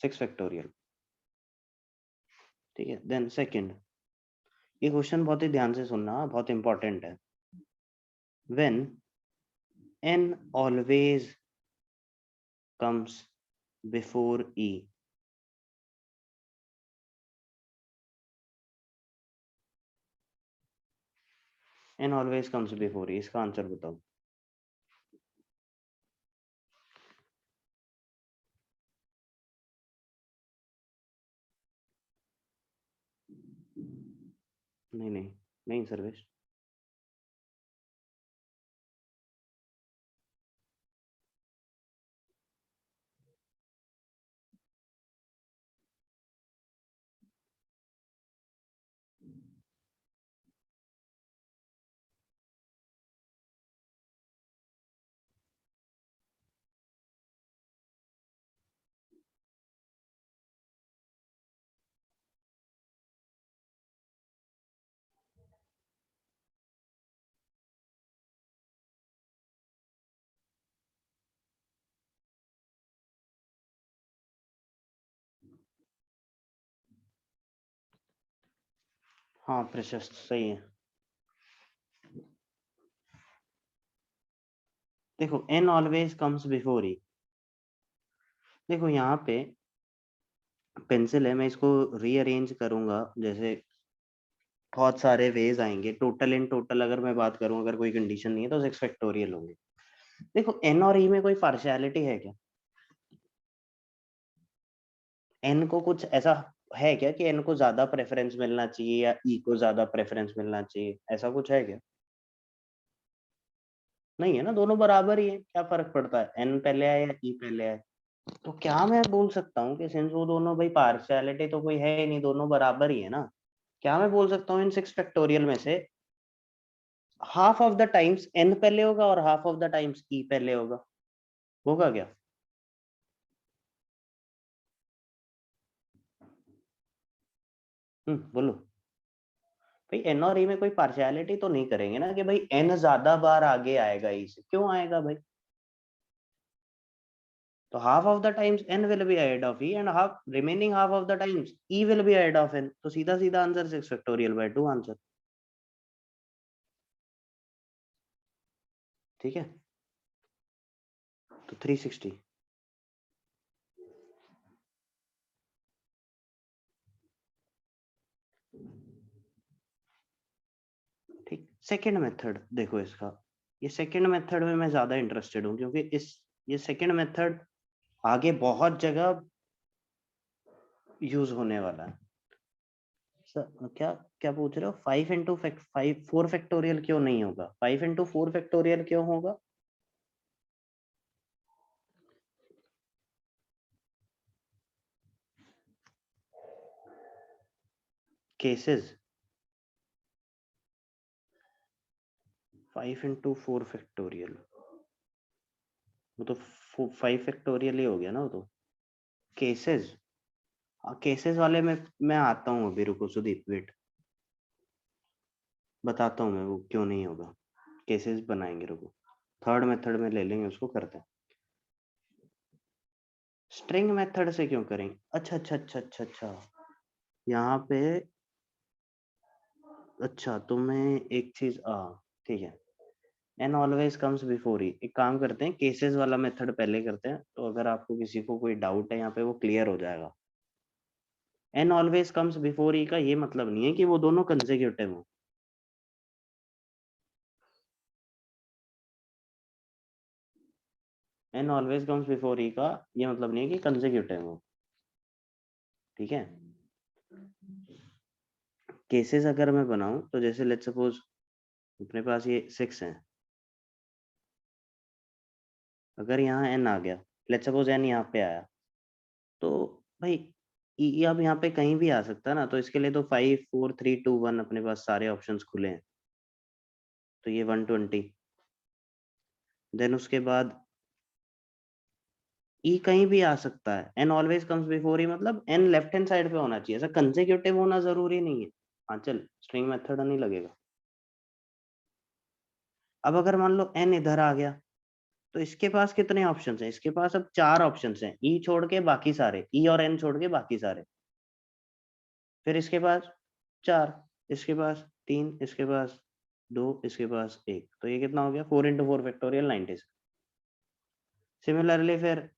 6 फैक्टोरियल। ठीक है, देन सेकंड, ये क्वेश्चन बहुत ही ध्यान से सुनना, बहुत इंपॉर्टेंट है। When n always comes before e, n always comes before e, इसका आंसर बताओ। नहीं नहीं नहीं सर्वेश। हाँ प्रशस्त सही है। देखो n always comes before e, देखो यहाँ पे पेंसिल है, मैं इसको रीअरेंज करूंगा, जैसे बहुत सारे वेज आएंगे, टोटल इन टोटल अगर मैं बात करूं, अगर कोई कंडीशन नहीं है तो 6 फैक्टोरियल होंगे। देखो n और e में कोई पार्शियलिटी है क्या, n को कुछ ऐसा है क्या कि n को ज्यादा प्रेफरेंस मिलना चाहिए या e को ज्यादा प्रेफरेंस मिलना चाहिए, ऐसा कुछ है क्या? नहीं है ना, दोनों बराबर ही है, क्या फर्क पड़ता है n पहले आए या e पहले आए। तो क्या मैं बोल सकता हूँ कि सिंस वो दोनों, भाई पार्शियलिटी तो कोई है ही नहीं, दोनों बराबर ही है ना, क्या मैं बोल सकता हूँ इन 6 फैक्टोरियल में से half of the times n पहले होगा और half of the times e पहले होगा क्या? बोलो। भाई एन और ई में कोई पार्शियलिटी तो नहीं करेंगे ना कि भाई एन ज्यादा बार आगे आएगा ई से, क्यों आएगा भाई? तो half of the times n will be ahead of e and half remaining half of the times e will be ahead of n, तो सीधा सीधा आंसर 6 फैक्टोरियल बाय 2 आंसर। ठीक है, तो 360। ठीक, सेकंड मेथड देखो इसका, ये सेकंड मेथड में मैं ज्यादा इंटरेस्टेड हूँ क्योंकि इस ये सेकंड मेथड आगे बहुत जगह यूज होने वाला है। सर क्या क्या पूछ रहे हो, 4 फैक्टोरियल क्यों नहीं होगा, 5 into 4 फैक्टोरियल क्यों होगा? केसेस 5 into 4 फैक्टोरियल, वो तो 5 फैक्टोरियल ही हो गया ना वो तो। केसेस, केसेस वाले में मैं आता हूँ अभी, रुको सुदीप वेट, बताता हूँ मैं वो क्यों नहीं होगा। केसेस बनाएंगे, रुको, थर्ड मेथड में ले लेंगे उसको, करते हैं। स्ट्रिंग मेथड से क्यों करेंगे, अच्छा अच्छा अच्छा अच्छा अच्छा, यहाँ पे, अच्छा तो मैं एक चीज ठीक है, एन ऑलवेज कम्स बिफोर ही, एक काम करते हैं केसेस वाला मेथड पहले करते हैं, तो अगर आपको किसी को कोई डाउट है यहाँ पे वो क्लियर हो जाएगा। एन ऑलवेज कम्स बिफोर ई का ये मतलब नहीं है कि वो दोनों कंसेक्यूटिव हो, n always comes before e का ये मतलब नहीं है कि कंसेक्यूटिव हो, ठीक है। केसेस अगर मैं बनाऊं तो जैसे लेट्स सपोज अपने पास ये 6 है, अगर यहाँ n आ गया, लेट्स सपोज n यहाँ पे आया, तो भाई ये अब यहाँ पे कहीं भी आ सकता है ना, तो इसके लिए तो 5 4 3 2 1 अपने पास सारे ऑप्शंस खुले हैं, तो ये 120। देन उसके बाद ई कहीं भी आ सकता है, एन ऑलवेज कम्स बिफोर ई मतलब एन लेफ्ट हैंड साइड पे होना चाहिए, ऐसा कंसेक्यूटिव होना जरूरी नहीं है। हाँ चल, स्ट्रिंग मेथड नहीं लगेगा। अब अगर मान लो एन इधर आ गया, तो इसके पास कितने ऑप्शंस हैं, इसके पास अब 4 ऑप्शंस हैं, ई छोड़ के बाकी सारे, ई और एन छोड़ के बाकी सारे। फिर इसके पास 4, इसके पास 3, इसके पास 2, इसके पास 1, तो ये कितना हो गया 4 इंटू 4 फैक्टोरियल 96। सिमिलरली फिर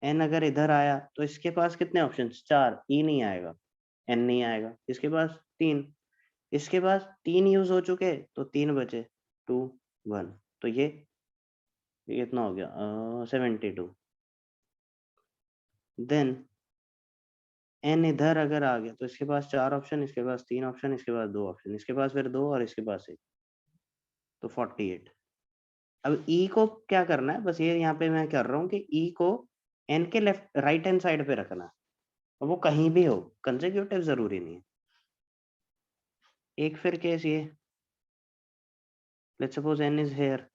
एन अगर इधर आया तो इसके पास कितने ऑप्शंस, 4, ई नहीं आएगा, एन नहीं आएगा, इसके पास 3, इसके पास 3 यूज हो चुके तो 3 बचे, 2 1, तो ये कितना हो गया 72। देन एन इधर अगर आ गया तो इसके पास 4 ऑप्शन, इसके पास 3 ऑप्शन, इसके पास 2 ऑप्शन, इसके पास फिर 2 और इसके पास 1, तो 48। अब ई को क्या करना है, बस ये यहाँ पे मैं कर रहा हूँ कि ई को एन के लेफ्ट राइट हैंड साइड पे रखना है, और वो कहीं भी हो, कंसेक्यूटिव जरूरी नहीं है। एक फिर केस ये, let's suppose n is here,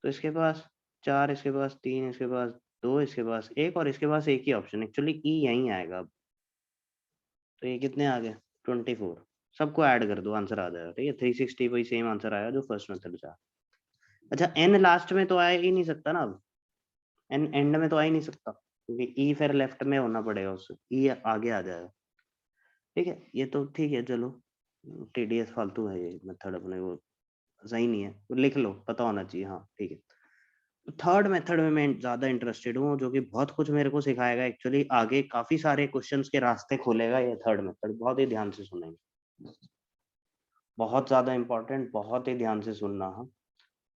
तो इसके पास 4, इसके पास 3, इसके पास 2, इसके पास 1 और इसके पास एक ही ऑप्शन, एक्चुअली ई यहीं आएगा अब, तो ये कितने आ गए 24। सबको ऐड कर दो, आंसर आ जाएगा, ठीक है 360 वही सेम आंसर आएगा जो फर्स्ट मेथड से। अच्छा एन लास्ट में तो आ ही नहीं सकता ना, अब एन एंड में तो आ ही नहीं सकता, क्योंकि ई फिर लेफ्ट में होना पड़ेगा, उससे ई आगे आ जाएगा, ठीक है। ये तो ठीक है, चलो टीडीएस फालतू है ये मेथड, अपने को सही नहीं है, लिख लो, पता होना चाहिए, हाँ ठीक है। थर्ड मेथड में मैं ज्यादा इंटरेस्टेड हूँ, जो कि बहुत कुछ मेरे को सिखाएगा, एक्चुअली आगे काफी सारे क्वेश्चंस के रास्ते खोलेगा ये थर्ड मेथड, बहुत ही ध्यान से सुनेंगे, बहुत ज्यादा इंपॉर्टेंट, बहुत ही ध्यान से सुनना। हाँ,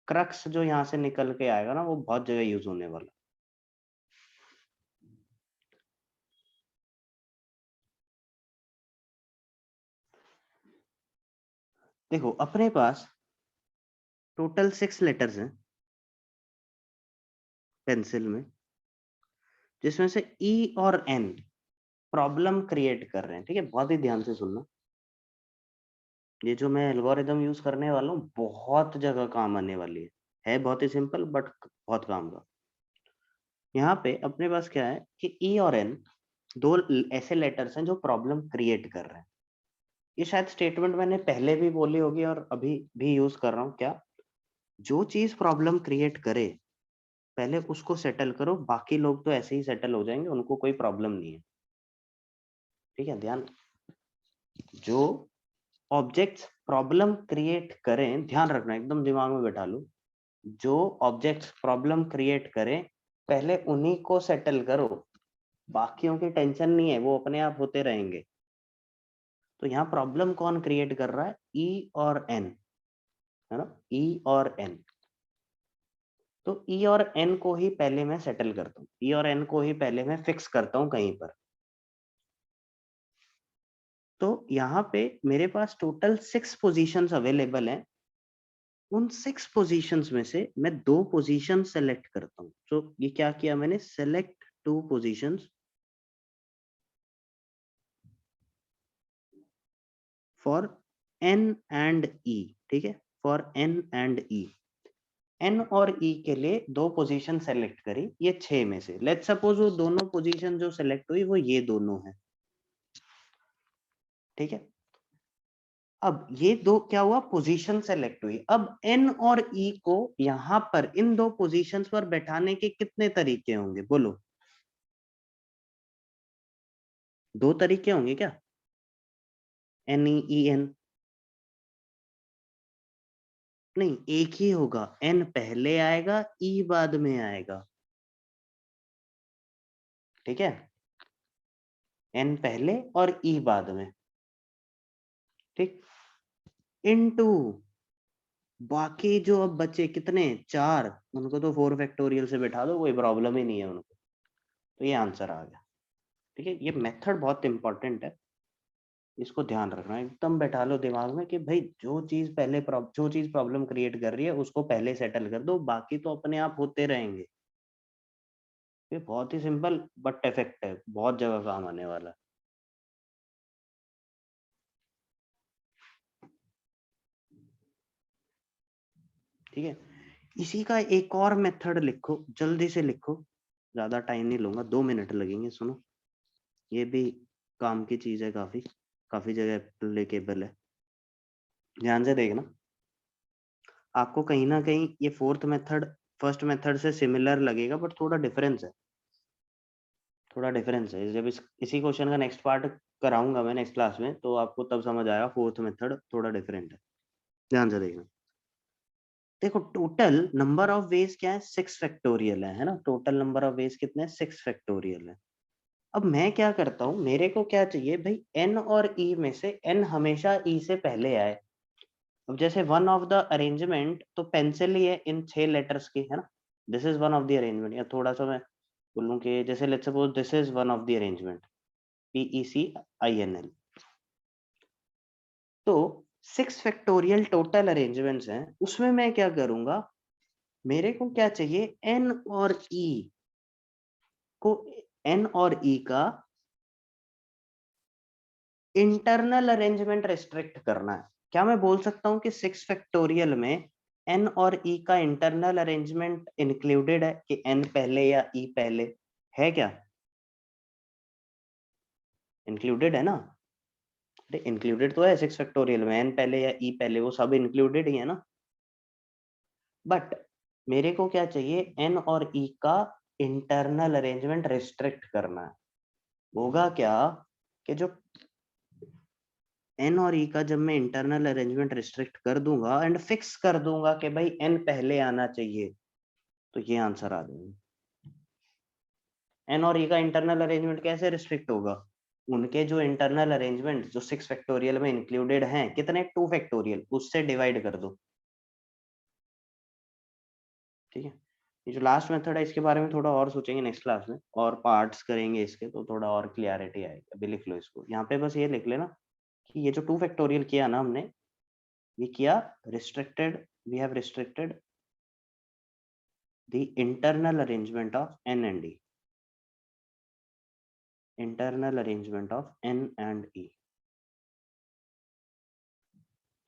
क्रक्स जो यहाँ से निकल के आएगा ना, वो बहुत जगह यूज होने वाला। देखो अपने पास टोटल 6 लेटर्स हैं पेंसिल में, जिसमें से ई और एन प्रॉब्लम क्रिएट कर रहे हैं, ठीक है, बहुत ही ध्यान से सुनना। ये जो मैं एल्गोरिदम यूज करने वाला हूँ बहुत जगह काम आने वाली है बहुत ही सिंपल बट बहुत काम का। यहाँ पे अपने पास क्या है कि ई और एन दो ऐसे लेटर्स हैं जो प्रॉब्लम क्रिएट कर रहे हैं। ये शायद स्टेटमेंट मैंने पहले भी बोली होगी और अभी भी यूज कर रहा हूँ, क्या, जो चीज प्रॉब्लम क्रिएट करे पहले उसको सेटल करो, बाकी लोग तो ऐसे ही सेटल हो जाएंगे, उनको कोई प्रॉब्लम नहीं है, ठीक है। ध्यान, जो ऑब्जेक्ट्स प्रॉब्लम क्रिएट करें, ध्यान रखना, एकदम दिमाग में बैठा लो, जो ऑब्जेक्ट्स प्रॉब्लम क्रिएट करें पहले उन्हीं को सेटल करो, बाकियों की टेंशन नहीं है, वो अपने आप होते रहेंगे। तो यहाँ प्रॉब्लम कौन क्रिएट कर रहा है, ई और एन, है ना, ई और एन। तो ई और एन को ही पहले मैं सेटल करता हूँ, ई और एन को ही पहले मैं फिक्स करता हूँ कहीं पर। तो यहाँ पे मेरे पास टोटल 6 पोजीशंस अवेलेबल हैं, उन 6 पोजीशंस में से मैं 2 पोजीशन सेलेक्ट करता हूँ। तो ये क्या किया मैंने, select 2 positions for N and E, ठीक है, for N and E. N और ई के लिए 2 पोजीशन सेलेक्ट करी, ये 6 में से लेट्स सपोज वो दोनों पोजीशन जो सेलेक्ट हुई वो ये दोनों है, ठीक है। अब ये दो क्या हुआ, पोजीशन सेलेक्ट हुई। अब एन और ई को यहां पर इन 2 पोजीशंस पर बैठाने के कितने तरीके होंगे बोलो, 2 तरीके होंगे क्या, एन ई एन, नहीं एक ही होगा, एन पहले आएगा ई बाद में आएगा, ठीक है, एन पहले और ई बाद में, ठीक, इनटू बाकी जो अब बचे कितने 4, उनको तो 4 फैक्टोरियल से बैठा दो, कोई प्रॉब्लम ही नहीं है उनको। तो ये आंसर आ गया। ठीक है, ये मेथड बहुत इंपॉर्टेंट है, इसको ध्यान रखना, एकदम बैठा लो दिमाग में कि भाई जो चीज प्रॉब्लम क्रिएट कर रही है उसको पहले सेटल कर दो, बाकी तो अपने आप होते रहेंगे। ये बहुत ही सिंपल बट इफेक्ट है, बहुत जगह काम आने वाला है। ठीक है, इसी का एक और मेथड लिखो, जल्दी से लिखो, ज्यादा टाइम नहीं लूंगा, 2 मिनट लगेंगे। सुनो, ये भी काम की चीज है, काफी काफी जगह एप्लीकेबल है। ध्यान से देखना, आपको कहीं ना कहीं ये फोर्थ मेथड फर्स्ट मेथड से सिमिलर लगेगा, बट थोड़ा डिफरेंस है, थोड़ा डिफरेंस है। जब इसी क्वेश्चन का नेक्स्ट पार्ट कराऊंगा मैं नेक्स्ट क्लास में, तो आपको तब समझ आएगा फोर्थ मेथड थोड़ा डिफरेंट है। ध्यान से देखना, देखो टोटल नंबर ऑफ वेज क्या है, 6 फैक्टोरियल है ना। टोटल नंबर ऑफ वेज कितने हैं, 6 फैक्टोरियल है। अब मैं क्या करता हूँ, मेरे को क्या चाहिए भाई, n और e में से n हमेशा e से पहले आए। अब जैसे वन ऑफ द अरेंजमेंट तो पेंसिल ही है इन 6 लेटर्स की, है ना। This is one of the arrangement, या थोड़ा सा मैं बोलूँ कि जैसे let's suppose this is one of the arrangement, PECINL। तो 6 फैक्टोरियल टोटल अरेंजमेंट्स हैं, उसमें मैं क्या करूंगा, मेरे को क्या चाहिए, n और e को, n और e का इंटरनल अरेंजमेंट रिस्ट्रिक्ट करना है। क्या मैं बोल सकता हूँ कि 6 फैक्टोरियल में n और e का इंटरनल अरेंजमेंट इंक्लूडेड है, कि n पहले या e पहले है क्या, इंक्लूडेड है ना। अरे इंक्लूडेड तो है 6 फैक्टोरियल में, n पहले या e पहले, वो सब इंक्लूडेड ही है ना। बट मेरे को क्या चाहिए, n और e का इंटरनल अरेंजमेंट रिस्ट्रिक्ट करना है। होगा क्या कि जो n और e का जब मैं इंटरनल अरेंजमेंट रिस्ट्रिक्ट कर दूंगा एंड फिक्स कर दूंगा कि भाई n पहले आना चाहिए, तो ये आंसर आ जाएगा। n और e का इंटरनल अरेंजमेंट कैसे रिस्ट्रिक्ट होगा, उनके जो इंटरनल अरेंजमेंट जो 6 फैक्टोरियल में इंक्लूडेड हैं, कितने 2 फैक्टोरियल, उससे डिवाइड कर दो। ठीक है, ये जो लास्ट मेथड है इसके बारे में थोड़ा और सोचेंगे नेक्स्ट क्लास में, और पार्ट्स करेंगे इसके, तो थोड़ा और क्लियरिटी आएगी। अभी लिख लो इसको यहाँ पे, बस ये लिख लेना कि ये जो 2 फैक्टोरियल किया ना हमने, ये किया restricted, we have restricted the internal arrangement of n and e, internal arrangement of n and e।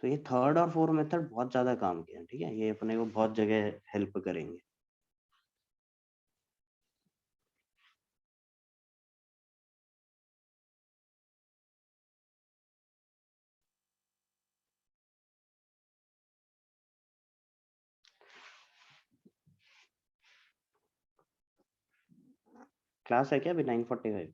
तो ये थर्ड और फोर्थ मेथड बहुत ज्यादा काम किया, ठीक है, ये अपने को बहुत जगह हेल्प करेंगे। क्लास है क्या अभी 9:45?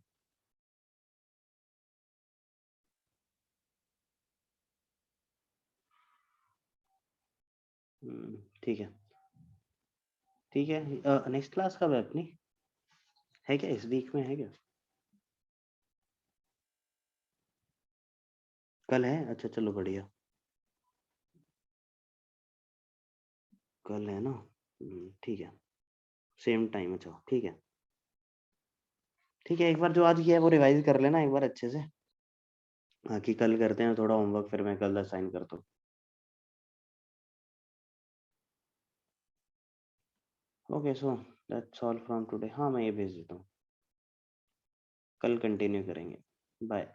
ठीक है, ठीक है। नेक्स्ट क्लास कब है अपनी, है क्या इस वीक में, है क्या कल है? अच्छा चलो बढ़िया, कल है ना। ठीक है, सेम टाइम, अच्छा ठीक है। ठीक है, एक बार जो आज किया है वो रिवाइज कर लेना एक बार अच्छे से, बाकी कल करते हैं थोड़ा होमवर्क, फिर मैं कल असाइन करता हूँ। Okay, so that's all from today. हाँ मैं ये भेज देता हूँ, कल कंटिन्यू करेंगे। बाय।